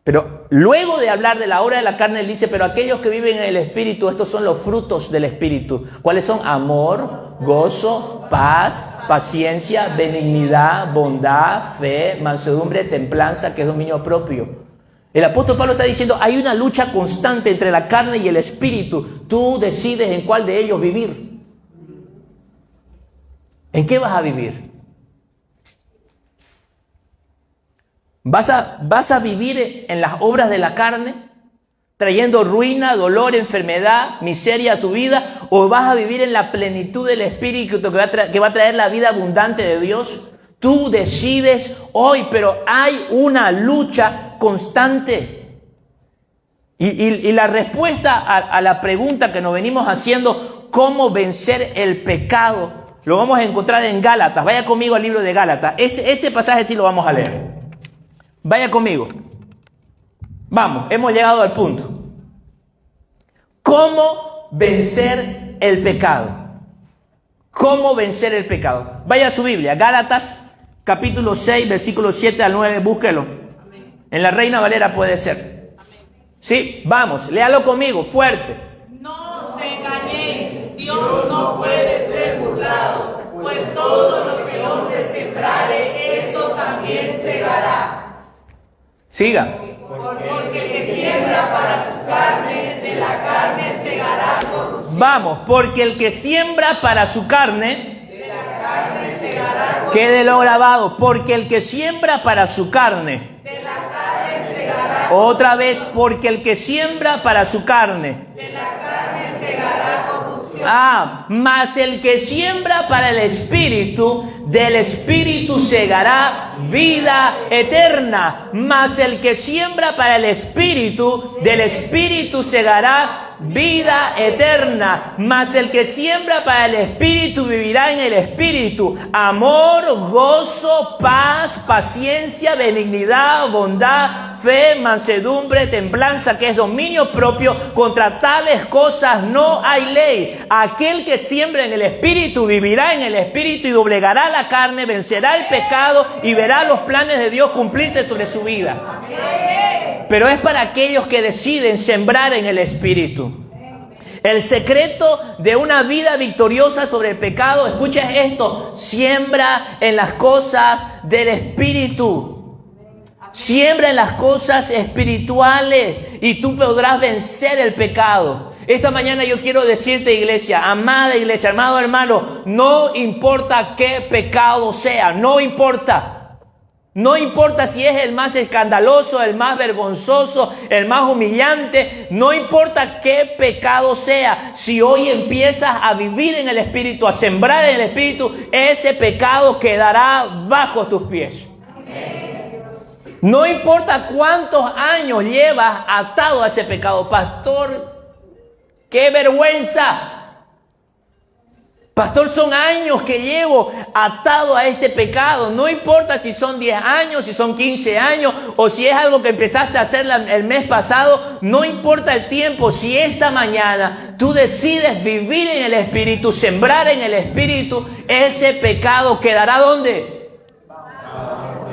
Pero luego de hablar de la obra de la carne, él dice, pero aquellos que viven en el Espíritu, estos son los frutos del Espíritu. ¿Cuáles son? Amor, gozo, paz, paciencia, benignidad, bondad, fe, mansedumbre, templanza, que es dominio propio. El apóstol Pablo está diciendo, hay una lucha constante entre la carne y el Espíritu. Tú decides en cuál de ellos vivir. ¿En qué vas a vivir? ¿Vas a vivir en las obras de la carne, trayendo ruina, dolor, enfermedad, miseria a tu vida? ¿O vas a vivir en la plenitud del Espíritu que va a traer la vida abundante de Dios? Tú decides hoy, pero hay una lucha constante. Y la respuesta a la pregunta que nos venimos haciendo, ¿cómo vencer el pecado?, lo vamos a encontrar en Gálatas. Vaya conmigo al libro de Gálatas. Ese pasaje sí lo vamos a leer. Vaya conmigo. Vamos, hemos llegado al punto. ¿Cómo vencer el pecado? ¿Cómo vencer el pecado? Vaya a su Biblia, Gálatas, capítulo 6, versículos 7 al 9, búsquelo. Amén. En la Reina Valera puede ser. Amén. Sí, vamos, léalo conmigo, fuerte. No os engañéis, Dios no puede ser burlado, pues todo lo que el hombre sembrare, eso también segará. Siga. Porque el que siembra para su carne, de la carne segará corrupción. Vamos, porque el que siembra para su carne, de la carne segará corrupción. quédelo grabado, porque el que siembra para su carne, de la carne segará. Otra vez, porque el que siembra para su carne, de la carne segará corrupción. Mas el que siembra para el Espíritu, del Espíritu segará vida eterna. Mas el que siembra para el Espíritu, del Espíritu segará vida eterna. Mas el que siembra para el Espíritu vivirá en el Espíritu. Amor, gozo, paz, paciencia, benignidad, bondad, fe, mansedumbre, templanza, que es dominio propio. Contra tales cosas no hay ley. Aquel que siembra en el Espíritu vivirá en el Espíritu y doblegará la carne, vencerá el pecado y verá los planes de Dios cumplirse sobre su vida. Pero es para aquellos que deciden sembrar en el Espíritu. El secreto de una vida victoriosa sobre el pecado, escucha esto, siembra en las cosas del Espíritu. Siembra en las cosas espirituales y tú podrás vencer el pecado. Esta mañana yo quiero decirte, iglesia, amada iglesia, amado hermano, no importa qué pecado sea, no importa. No importa si es el más escandaloso, el más vergonzoso, el más humillante, no importa qué pecado sea. Si hoy empiezas a vivir en el Espíritu, a sembrar en el Espíritu, ese pecado quedará bajo tus pies. No importa cuántos años llevas atado a ese pecado. Pastor, ¡qué vergüenza! Pastor, son años que llevo atado a este pecado. No importa si son 10 años, si son 15 años, o si es algo que empezaste a hacer el mes pasado. No importa el tiempo. Si esta mañana tú decides vivir en el Espíritu, sembrar en el Espíritu, ese pecado quedará ¿dónde?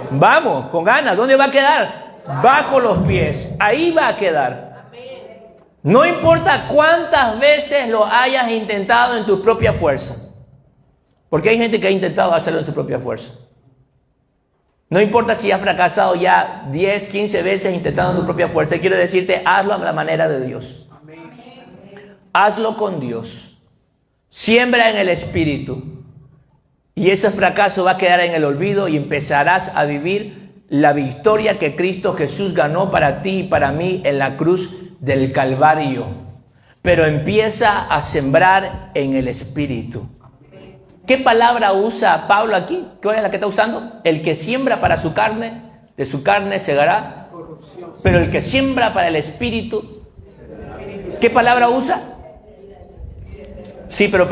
Vamos, con ganas. ¿Dónde va a quedar? Bajo los pies. Ahí va a quedar. No importa cuántas veces lo hayas intentado en tu propia fuerza. Porque hay gente que ha intentado hacerlo en su propia fuerza. No importa si has fracasado ya 10, 15 veces intentando en tu propia fuerza. Quiero decirte, hazlo a la manera de Dios. Hazlo con Dios. Siembra en el Espíritu. Y ese fracaso va a quedar en el olvido y empezarás a vivir la victoria que Cristo Jesús ganó para ti y para mí en la cruz del Calvario. Pero empieza a sembrar en el Espíritu. ¿Qué palabra usa Pablo aquí? ¿Cuál es la que está usando? El que siembra para su carne, de su carne segará corrupción. Pero el que siembra para el Espíritu, ¿qué palabra usa? Sí, pero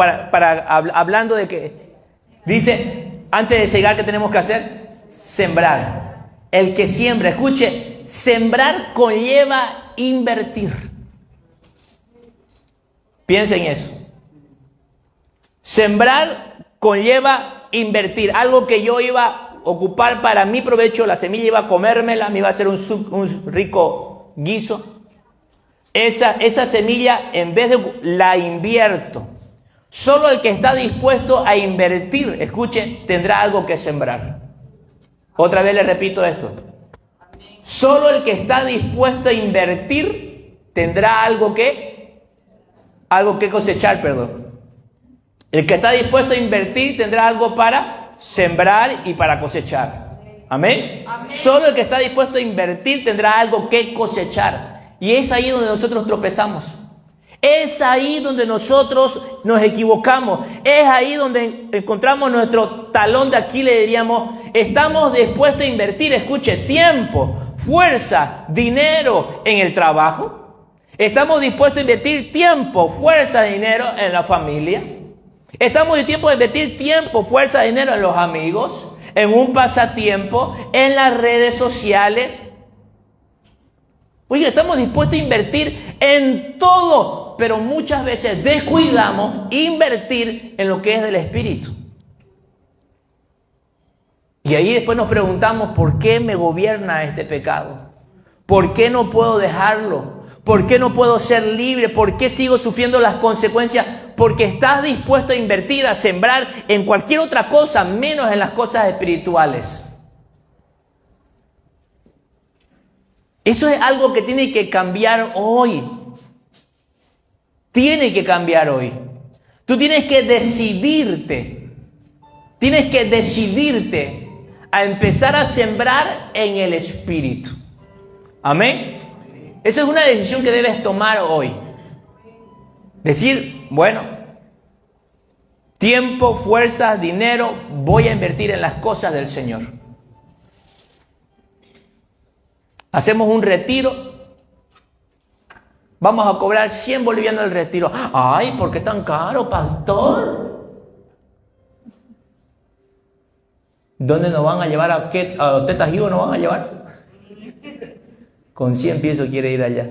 hablando de que dice, antes de segar, ¿qué tenemos que hacer? Sembrar. El que siembra, escuche, sembrar conlleva invertir. Piensa en eso. Sembrar conlleva invertir. Algo que yo iba ocupar para mi provecho, la semilla iba a comérmela, me iba a hacer un rico guiso. Esa semilla, en vez de la invierto. Solo el que está dispuesto a invertir, escuche, tendrá algo que sembrar. Otra vez le repito esto. Solo el que está dispuesto a invertir tendrá algo que cosechar, perdón. El que está dispuesto a invertir tendrá algo para sembrar y para cosechar. ¿Amén? Amén. Solo el que está dispuesto a invertir tendrá algo que cosechar. Y es ahí donde nosotros tropezamos. Es ahí donde nosotros nos equivocamos. Es ahí donde encontramos nuestro talón de Aquiles, diríamos. Estamos dispuestos a invertir, escuche, tiempo, fuerza, dinero en el trabajo. Estamos dispuestos a invertir tiempo, fuerza, dinero en la familia. Estamos dispuestos a invertir tiempo, fuerza, dinero en los amigos, en un pasatiempo, en las redes sociales. Oye, estamos dispuestos a invertir en todo, pero muchas veces descuidamos invertir en lo que es del Espíritu. Y ahí después nos preguntamos, ¿por qué me gobierna este pecado? ¿Por qué no puedo dejarlo? ¿Por qué no puedo ser libre? ¿Por qué sigo sufriendo las consecuencias? Porque estás dispuesto a invertir, a sembrar en cualquier otra cosa, menos en las cosas espirituales. Eso es algo que tiene que cambiar hoy. Tiene que cambiar hoy. Tú tienes que decidirte. Tienes que decidirte a empezar a sembrar en el Espíritu. Amén. Esa es una decisión que debes tomar hoy. Decir, bueno, tiempo, fuerzas, dinero, voy a invertir en las cosas del Señor. Hacemos un retiro. Vamos a cobrar 100 bolivianos el retiro. Ay, ¿por qué tan caro, pastor? ¿Dónde nos van a llevar? ¿A Teta Gio nos van a llevar? Con 100 pesos quiere ir allá.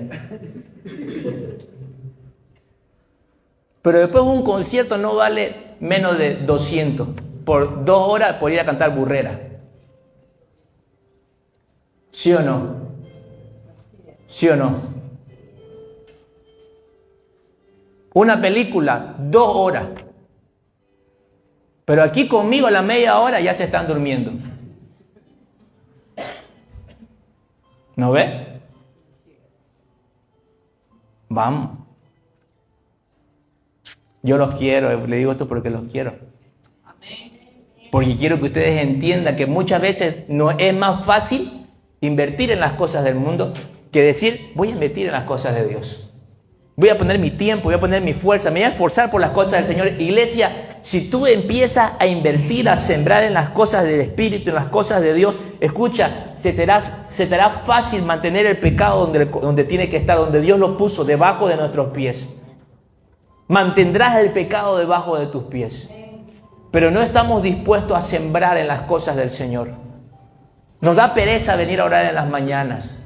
Pero después un concierto no vale menos de 200 por 2 horas por ir a cantar burrera. ¿Sí o no? ¿Sí o no? Una película, 2 horas. Pero aquí conmigo a la media hora ya se están durmiendo. ¿No ve? Vamos. Yo los quiero, le digo esto porque los quiero. Porque quiero que ustedes entiendan que muchas veces no es más fácil invertir en las cosas del mundo que decir, voy a invertir en las cosas de Dios. Voy a poner mi tiempo, voy a poner mi fuerza, me voy a esforzar por las cosas del Señor. Iglesia, si tú empiezas a invertir, a sembrar en las cosas del Espíritu, en las cosas de Dios, escucha, se te hará fácil mantener el pecado donde tiene que estar, donde Dios lo puso, debajo de nuestros pies. Mantendrás el pecado debajo de tus pies. Pero no estamos dispuestos a sembrar en las cosas del Señor. Nos da pereza venir a orar en las mañanas.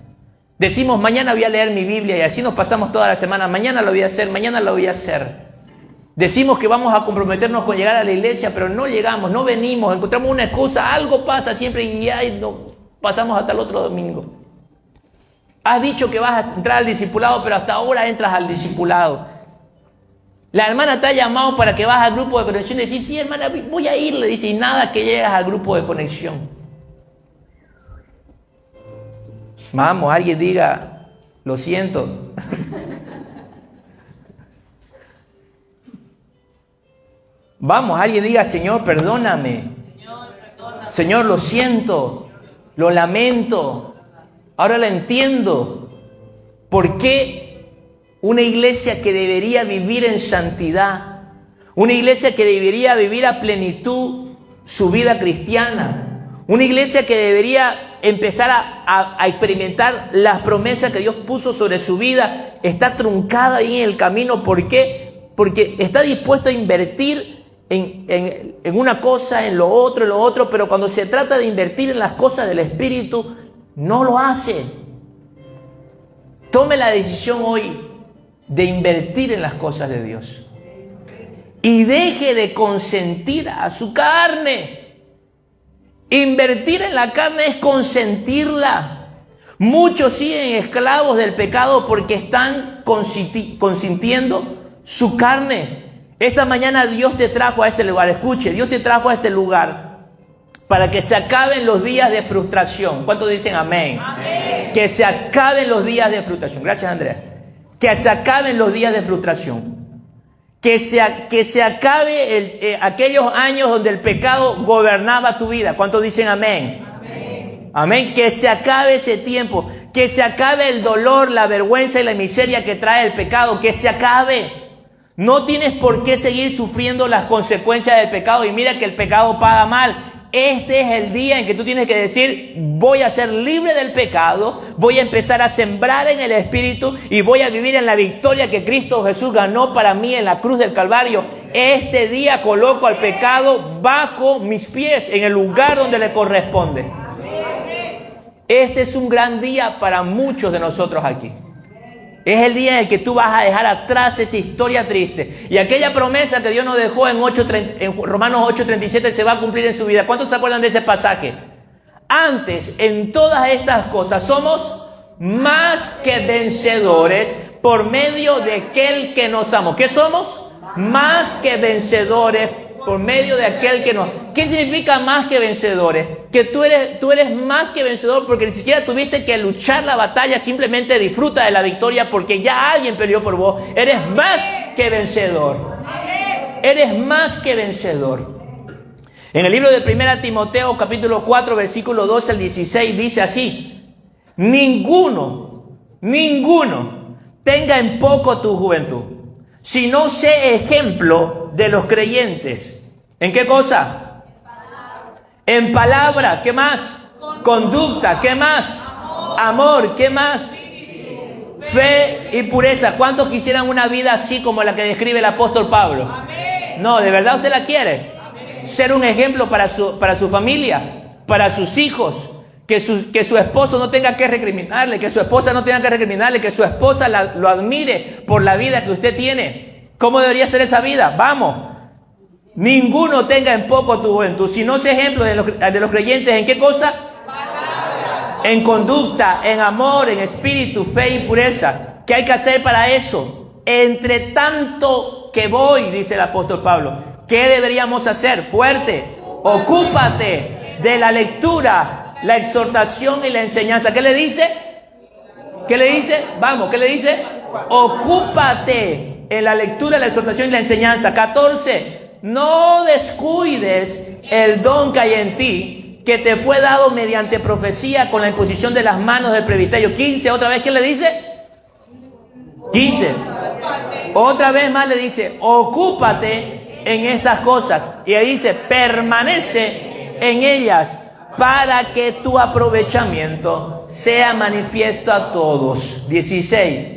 Decimos, mañana voy a leer mi Biblia y así nos pasamos toda la semana. Mañana lo voy a hacer, mañana lo voy a hacer. Decimos que vamos a comprometernos con llegar a la iglesia, pero no llegamos, no venimos, encontramos una excusa, algo pasa siempre y ya no pasamos hasta el otro domingo. Has dicho que vas a entrar al discipulado, pero hasta ahora entras al discipulado. La hermana te ha llamado para que vas al grupo de conexión y decís, sí hermana, voy a ir, le dice, y nada que llegas al grupo de conexión. Vamos, alguien diga, lo siento. Vamos, alguien diga, Señor, perdóname. Señor, lo siento, lo lamento. Ahora lo entiendo. ¿Por qué una iglesia que debería vivir en santidad, una iglesia que debería vivir a plenitud su vida cristiana, una iglesia que debería empezar a experimentar las promesas que Dios puso sobre su vida, está truncada ahí en el camino? ¿Por qué? Porque está dispuesto a invertir en una cosa, en lo otro, pero cuando se trata de invertir en las cosas del Espíritu, no lo hace. Tome la decisión hoy de invertir en las cosas de Dios. Y deje de consentir a su carne. Invertir en la carne es consentirla. Muchos siguen esclavos del pecado porque están consintiendo su carne. Esta mañana Dios te trajo a este lugar. Escuche, Dios te trajo a este lugar para que se acaben los días de frustración. ¿Cuántos dicen amén? Amén. Que se acaben los días de frustración. Gracias, Andrea. Que se acaben los días de frustración. Que se acabe aquellos años donde el pecado gobernaba tu vida. ¿Cuántos dicen amén? Amén. Amén. Que se acabe ese tiempo. Que se acabe el dolor, la vergüenza y la miseria que trae el pecado. Que se acabe. No tienes por qué seguir sufriendo las consecuencias del pecado. Y mira que el pecado paga mal. Este es el día en que tú tienes que decir, voy a ser libre del pecado, voy a empezar a sembrar en el Espíritu y voy a vivir en la victoria que Cristo Jesús ganó para mí en la cruz del Calvario. Este día coloco al pecado bajo mis pies, en el lugar donde le corresponde. Este es un gran día para muchos de nosotros aquí. Es el día en el que tú vas a dejar atrás esa historia triste. Y aquella promesa que Dios nos dejó en Romanos 8:37 se va a cumplir en su vida. ¿Cuántos se acuerdan de ese pasaje? Antes, en todas estas cosas, somos más que vencedores por medio de aquel que nos amó. ¿Qué somos? Más que vencedores por medio de aquel que nos... ¿Qué significa más que vencedores? Que tú eres más que vencedor porque ni siquiera tuviste que luchar la batalla, simplemente disfruta de la victoria porque ya alguien peleó por vos. Eres más que vencedor. Eres más que vencedor. En el libro de 1 Timoteo, capítulo 4, versículo 12 al 16, dice así: Ninguno tenga en poco tu juventud, sino sé ejemplo de los creyentes. ¿En qué cosa? En palabra. ¿Qué más? Conducta. ¿Qué más? Amor. ¿Qué más? Fe y pureza. ¿Cuántos quisieran una vida así como la que describe el apóstol Pablo? No, ¿de verdad usted la quiere? Ser un ejemplo para su familia, para sus hijos. Que su esposo no tenga que recriminarle, que su esposa no tenga que recriminarle, que su esposa lo admire por la vida que usted tiene. ¿Cómo debería ser esa vida? Vamos. Ninguno tenga en poco tu juventud, sino sea ejemplo de los creyentes. ¿En qué cosa? Palabra. En conducta, en amor, en espíritu, fe y pureza. ¿Qué hay que hacer para eso? Entre tanto que voy, dice el apóstol Pablo, ¿qué deberíamos hacer? Fuerte. Ocúpate de la lectura, la exhortación y la enseñanza. ¿Qué le dice? ¿Qué le dice? Vamos, ¿qué le dice? Ocúpate en la lectura, la exhortación y la enseñanza. 14. No descuides el don que hay en ti, que te fue dado mediante profecía con la imposición de las manos del presbiterio. 15. Otra vez, ¿qué le dice? 15. Otra vez más le dice, ocúpate en estas cosas. Y ahí dice, permanece en ellas, para que tu aprovechamiento sea manifiesto a todos. 16.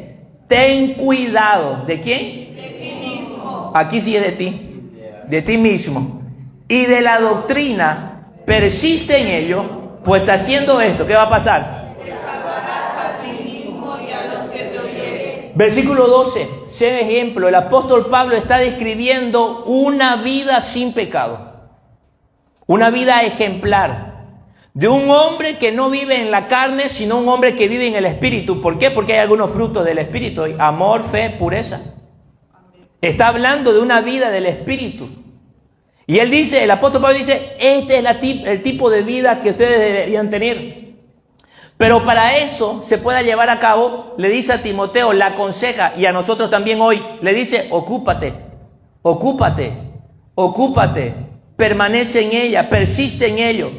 Ten cuidado. ¿De quién? De ti mismo. Aquí sí es de ti. De ti mismo. Y de la doctrina, persiste en ello, pues haciendo esto, ¿qué va a pasar? Te salvarás a ti mismo y a los que te oyeren. Versículo 12. Sé ejemplo. El apóstol Pablo está describiendo una vida sin pecado. Una vida ejemplar. De un hombre que no vive en la carne, sino un hombre que vive en el Espíritu. ¿Por qué? Porque hay algunos frutos del Espíritu. Amor, fe, pureza. Está hablando de una vida del Espíritu. Y él dice, el apóstol Pablo dice, este es el tipo de vida que ustedes deberían tener. Pero para eso se pueda llevar a cabo, le dice a Timoteo, la aconseja, y a nosotros también hoy, le dice, ocúpate, permanece en ella, persiste en ello.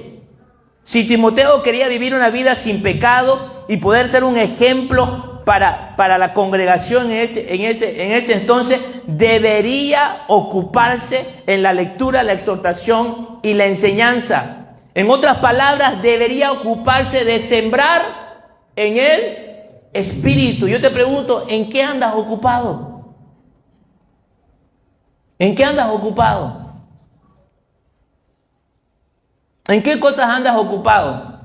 Si Timoteo quería vivir una vida sin pecado y poder ser un ejemplo para la congregación en ese entonces, debería ocuparse en la lectura, la exhortación y la enseñanza. En otras palabras, debería ocuparse de sembrar en el Espíritu. Yo te pregunto, ¿en qué andas ocupado? ¿En qué andas ocupado? ¿En qué cosas andas ocupado?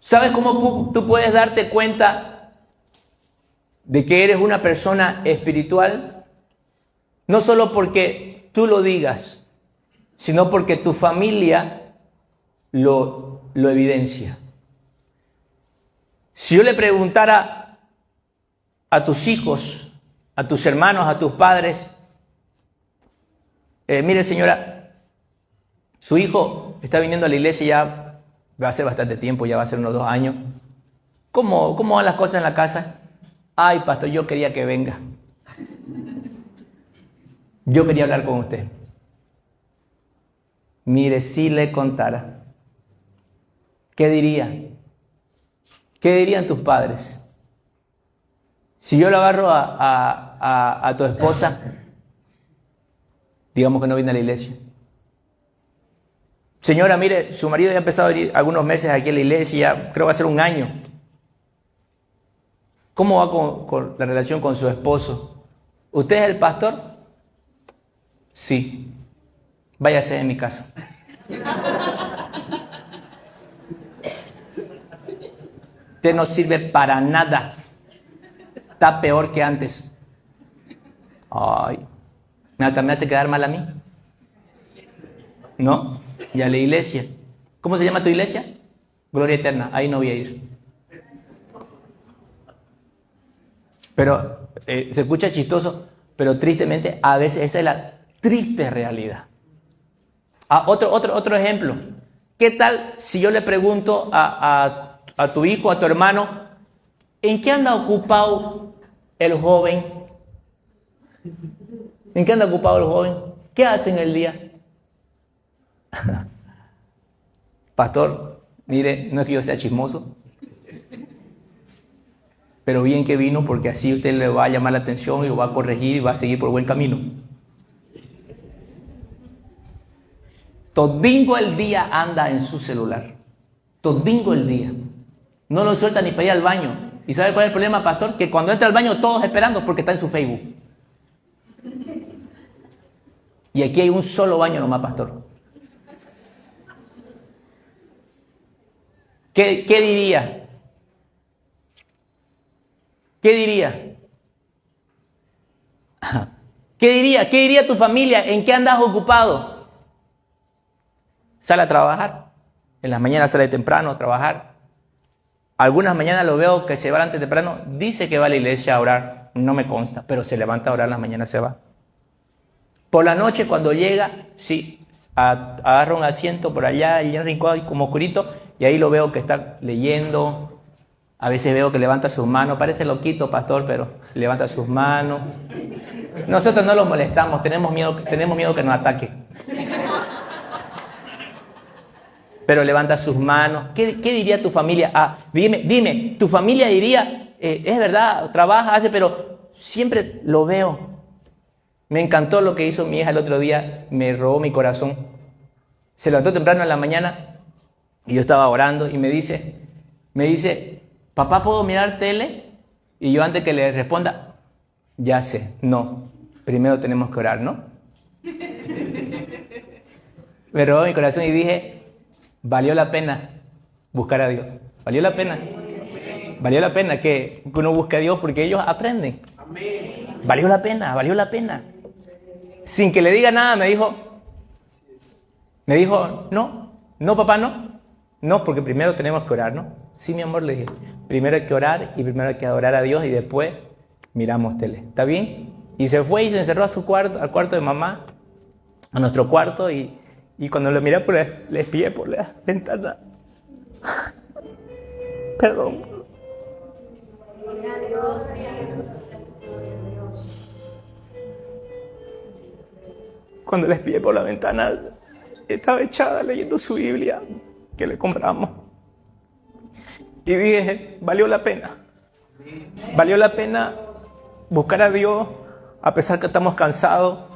¿Sabes cómo tú puedes darte cuenta de que eres una persona espiritual, no solo porque tú lo digas, sino porque tu familia lo evidencia. Si yo le preguntara a tus hijos, a tus hermanos, a tus padres, mire señora, su hijo está viniendo a la iglesia ya va a ser bastante tiempo, ya va a ser unos 2 años. ¿Cómo van las cosas en la casa? Ay, pastor, yo quería que venga. Yo quería hablar con usted. Mire, si le contara, ¿qué diría? ¿Qué dirían tus padres? Si yo le agarro a tu esposa, digamos que no viene a la iglesia. Señora, mire, su marido ya ha empezado a venir algunos meses aquí a la iglesia, ya creo que va a ser 1 año. ¿Cómo va con la relación con su esposo? ¿Usted es el pastor? Sí. Váyase de mi casa. Usted no sirve para nada. Está peor que antes. Ay, me hace quedar mal a mí. ¿No? Y a la iglesia. ¿Cómo se llama tu iglesia? Gloria Eterna. Ahí no voy a ir. Pero se escucha chistoso, pero tristemente a veces esa es la triste realidad. Otro ejemplo. ¿Qué tal si yo le pregunto a tu hijo, a tu hermano, ¿en qué anda ocupado el joven? ¿En qué anda ocupado el joven? ¿Qué hace en el día? Pastor, mire, no es que yo sea chismoso, pero bien que vino porque así usted le va a llamar la atención y lo va a corregir y va a seguir por buen camino. Todingo el día anda en su celular. Todingo el día. No lo suelta ni para ir al baño. ¿Y sabe cuál es el problema, pastor? Que cuando entra al baño todos esperando porque está en su Facebook. Y aquí hay un solo baño nomás, pastor. ¿Qué diría? ¿Qué diría? ¿Qué diría? ¿Qué diría tu familia? ¿En qué andas ocupado? Sale a trabajar. En las mañanas sale temprano a trabajar. Algunas mañanas lo veo que se va antes temprano. Dice que va a la iglesia a orar. No me consta, pero se levanta a orar, en las mañanas se va. Por la noche cuando llega, sí, agarra un asiento por allá y en el rincón como oscurito y ahí lo veo que está leyendo. A veces veo que levanta sus manos. Parece loquito, pastor, pero levanta sus manos. Nosotros no lo molestamos. Tenemos miedo que nos ataque. Pero levanta sus manos. ¿Qué diría tu familia? Dime, tu familia diría, es verdad, trabaja, hace, pero siempre lo veo. Me encantó lo que hizo mi hija el otro día, me robó mi corazón. Se levantó temprano en la mañana y yo estaba orando y me dice, papá, ¿puedo mirar tele? Y yo antes que le responda, ya sé, no, primero tenemos que orar, ¿no? Me robó mi corazón y dije, valió la pena buscar a Dios. Valió la pena. Valió la pena que uno busque a Dios porque ellos aprenden. Valió la pena, valió la pena. Sin que le diga nada me dijo, no papá, no, porque primero tenemos que orar, ¿no? Sí, mi amor, le dije, primero hay que orar y primero hay que adorar a Dios y después miramos tele. ¿Está bien? Y se fue y se encerró a su cuarto, al cuarto de mamá, a nuestro cuarto y cuando lo miré le espié por la ventana. Perdón. Cuando le espié por la ventana, estaba echada leyendo su Biblia que le compramos. Y dije, valió la pena. Valió la pena buscar a Dios a pesar que estamos cansados.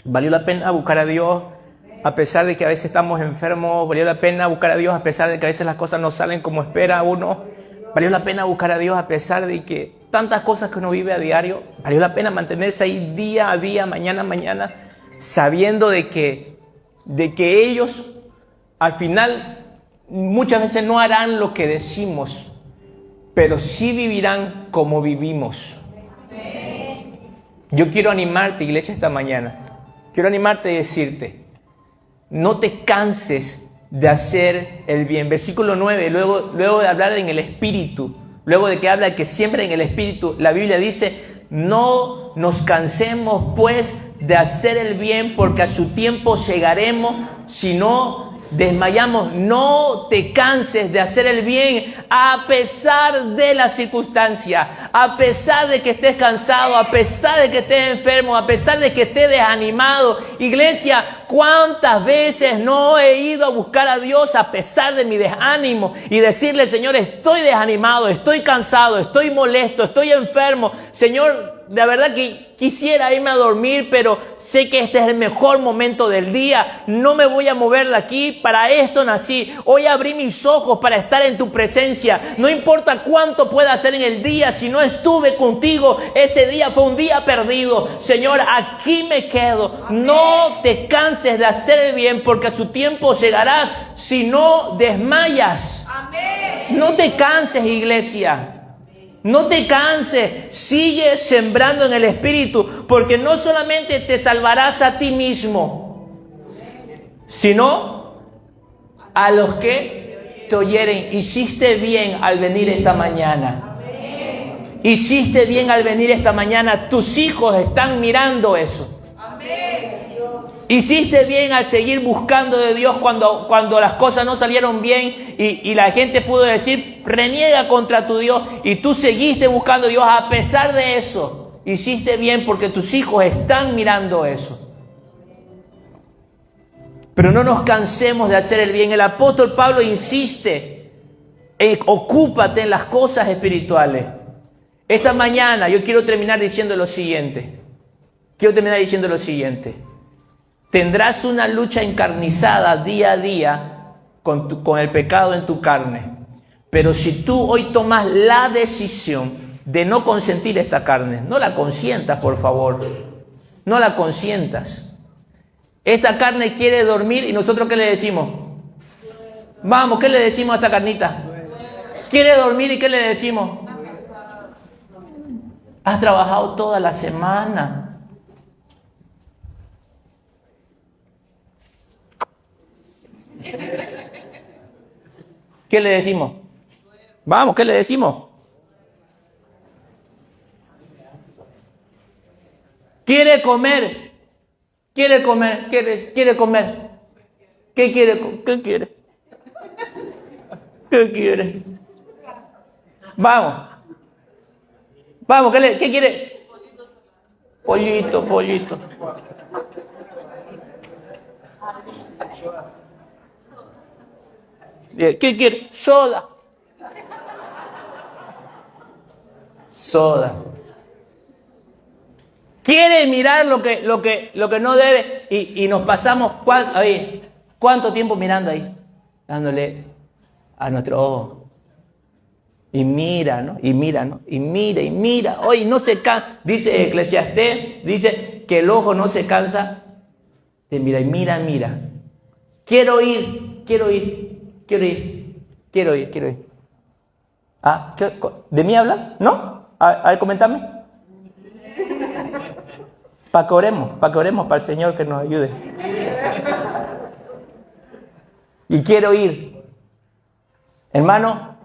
Valió la pena buscar a Dios a pesar de que a veces estamos enfermos. Valió la pena buscar a Dios a pesar de que a veces las cosas no salen como espera uno. Valió la pena buscar a Dios a pesar de que tantas cosas que uno vive a diario. Valió la pena mantenerse ahí día a día, mañana a mañana, sabiendo de que ellos al final muchas veces no harán lo que decimos, pero sí vivirán como vivimos. Yo quiero animarte, iglesia, esta mañana. Quiero animarte y decirte, no te canses de hacer el bien. Versículo 9, luego de hablar en el Espíritu, luego de que habla de que siempre en el Espíritu, la Biblia dice, no nos cansemos pues de hacer el bien, porque a su tiempo llegaremos, si no desmayamos. No te canses de hacer el bien a pesar de la circunstancia, a pesar de que estés cansado, a pesar de que estés enfermo, a pesar de que estés desanimado. Iglesia, ¿cuántas veces no he ido a buscar a Dios a pesar de mi desánimo y decirle, Señor, estoy desanimado, estoy cansado, estoy molesto, estoy enfermo? Señor, la verdad que quisiera irme a dormir, pero sé que este es el mejor momento del día. No me voy a mover de aquí. Para esto nací. Hoy abrí mis ojos para estar en tu presencia. No importa cuánto pueda hacer en el día. Si no estuve contigo, ese día fue un día perdido. Señor, aquí me quedo. No te canses de hacer el bien, porque a su tiempo llegarás si no desmayas. No te canses, iglesia. No te canses, sigue sembrando en el Espíritu, porque no solamente te salvarás a ti mismo, sino a los que te oyeren. Hiciste bien al venir esta mañana. Hiciste bien al venir esta mañana. Tus hijos están mirando eso. Hiciste bien al seguir buscando de Dios cuando las cosas no salieron bien y la gente pudo decir, reniega contra tu Dios, y tú seguiste buscando a Dios a pesar de eso. Hiciste bien porque tus hijos están mirando eso. Pero no nos cansemos de hacer el bien. El apóstol Pablo insiste en ocúpate en las cosas espirituales. Esta mañana yo quiero terminar diciendo lo siguiente. Tendrás una lucha encarnizada día a día con el pecado en tu carne. Pero si tú hoy tomas la decisión de no consentir esta carne, no la consientas, por favor. No la consientas. Esta carne quiere dormir y nosotros ¿qué le decimos? Vamos, ¿qué le decimos a esta carnita? Quiere dormir y ¿qué le decimos? Has trabajado toda la semana. ¿Qué le decimos? Vamos, ¿qué le decimos? Quiere comer. ¿Qué quiere? Vamos, ¿qué quiere? Pollito. ¿Qué quiere? Soda. Quiere mirar lo que no debe y nos pasamos ¿cuánto tiempo mirando ahí? Dándole a nuestro ojo. Y mira, ¿no? Y mira. Hoy no se cansa. Dice Eclesiastés, dice que el ojo no se cansa de mirar. Y mira. Quiero ir. Ah, ¿de mí habla? ¿No? A ver, coméntame. Para que oremos para el Señor que nos ayude. Y quiero ir. Hermano,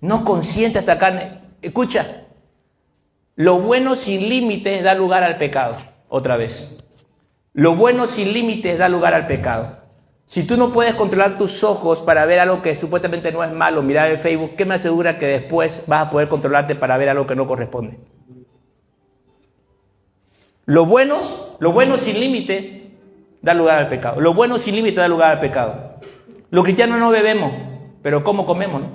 no consiente esta carne. Escucha, lo bueno sin límites da lugar al pecado. Otra vez. Lo bueno sin límites da lugar al pecado. Si tú no puedes controlar tus ojos para ver algo que supuestamente no es malo, mirar el Facebook, ¿qué me asegura que después vas a poder controlarte para ver algo que no corresponde? Lo bueno sin límite da lugar al pecado. Lo bueno sin límite da lugar al pecado. Los cristianos no bebemos, pero ¿cómo comemos, no?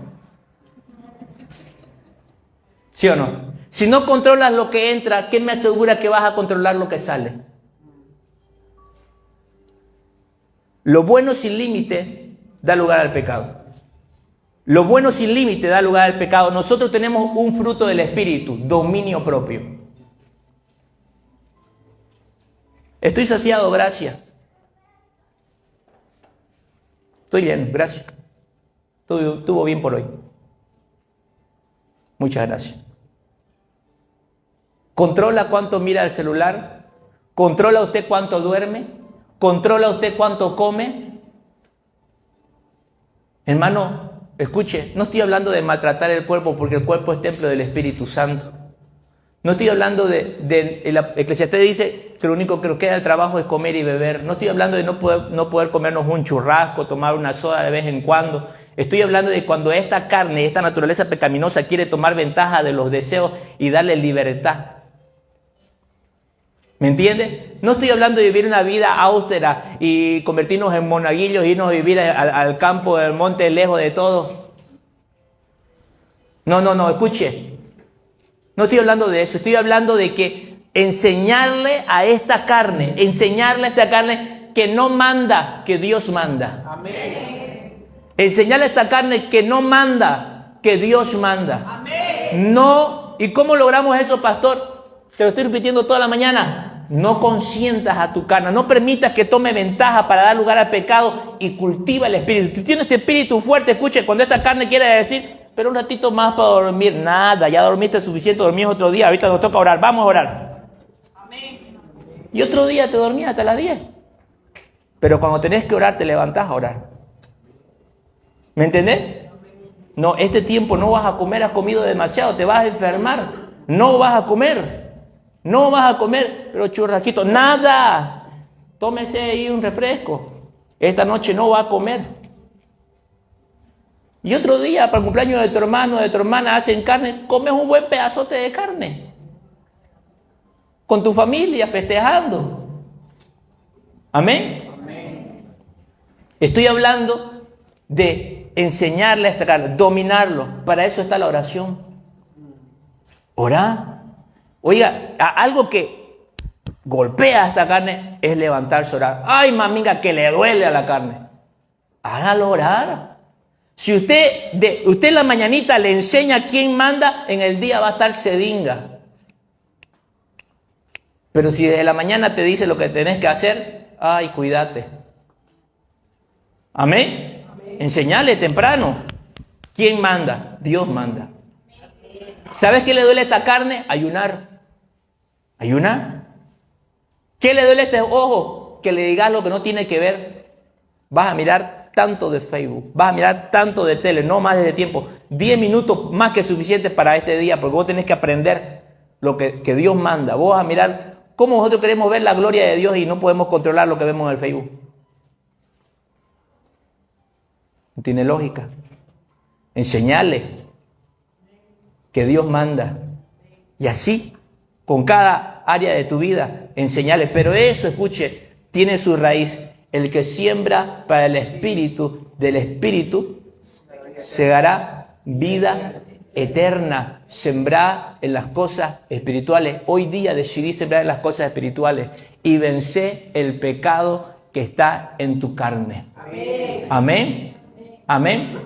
¿Sí o no? Si no controlas lo que entra, ¿qué me asegura que vas a controlar lo que sale? Lo bueno sin límite da lugar al pecado. Lo bueno sin límite da lugar al pecado. Nosotros tenemos un fruto del Espíritu, dominio propio. Estoy saciado, gracias. Estoy lleno, gracias. Estuvo bien por hoy. Muchas gracias. ¿Controla cuánto mira el celular? ¿Controla usted cuánto duerme? ¿Controla usted cuánto come? Hermano, escuche, no estoy hablando de maltratar el cuerpo porque el cuerpo es templo del Espíritu Santo. No estoy hablando el Eclesiastés dice que lo único que nos queda del trabajo es comer y beber. No estoy hablando de no poder comernos un churrasco, tomar una soda de vez en cuando. Estoy hablando de cuando esta carne, esta naturaleza pecaminosa quiere tomar ventaja de los deseos y darle libertad. ¿Me entiende? No estoy hablando de vivir una vida austera y convertirnos en monaguillos e irnos a vivir al campo del monte lejos de todo. No, escuche. No estoy hablando de eso, estoy hablando de que enseñarle a esta carne que no manda, que Dios manda. Amén. Enseñarle a esta carne que no manda, que Dios manda. Amén. No, ¿y cómo logramos eso, pastor? Te lo estoy repitiendo toda la mañana. No consientas a tu carne, no permitas que tome ventaja para dar lugar al pecado y cultiva el espíritu. Tú tienes este espíritu fuerte, escuche, cuando esta carne quiere decir, pero un ratito más para dormir, nada, ya dormiste suficiente, dormís otro día, ahorita nos toca orar, vamos a orar. Amén. Y otro día te dormías hasta las 10. Pero cuando tenés que orar, te levantás a orar. ¿Me entendés? No, este tiempo no vas a comer, has comido demasiado, te vas a enfermar. No vas a comer, pero churrasquito, nada. Tómese ahí un refresco. Esta noche no va a comer. Y otro día, para el cumpleaños de tu hermano, de tu hermana, hacen carne, comes un buen pedazote de carne. Con tu familia, festejando. ¿Amén? Amén. Estoy hablando de enseñarle a esta carne, dominarlo. Para eso está la oración. Orar. Oiga, algo que golpea a esta carne es levantarse a orar. Ay, maminga, que le duele a la carne. Hágalo orar. Si usted en la mañanita le enseña quién manda, en el día va a estar sedinga. Pero si desde la mañana te dice lo que tenés que hacer, ay, cuídate. ¿Amén? Enseñale temprano. ¿Quién manda? Dios manda. ¿Sabes qué le duele a esta carne? Ayunar. ¿Ayunar? ¿Qué le duele a este ojo? Que le digas lo que no tiene que ver. Vas a mirar tanto de Facebook, vas a mirar tanto de tele, no más de tiempo. 10 minutos más que suficientes para este día, porque vos tenés que aprender lo que Dios manda. Vos vas a mirar cómo nosotros queremos ver la gloria de Dios y no podemos controlar lo que vemos en el Facebook. No tiene lógica. Enseñarle que Dios manda. Y así, con cada área de tu vida, enseñarle. Pero eso, escuche, tiene su raíz. El que siembra para el espíritu, del espíritu, segará vida eterna. Sembrar en las cosas espirituales. Hoy día decidí sembrar en las cosas espirituales y vencer el pecado que está en tu carne. Amén. Amén. Amén.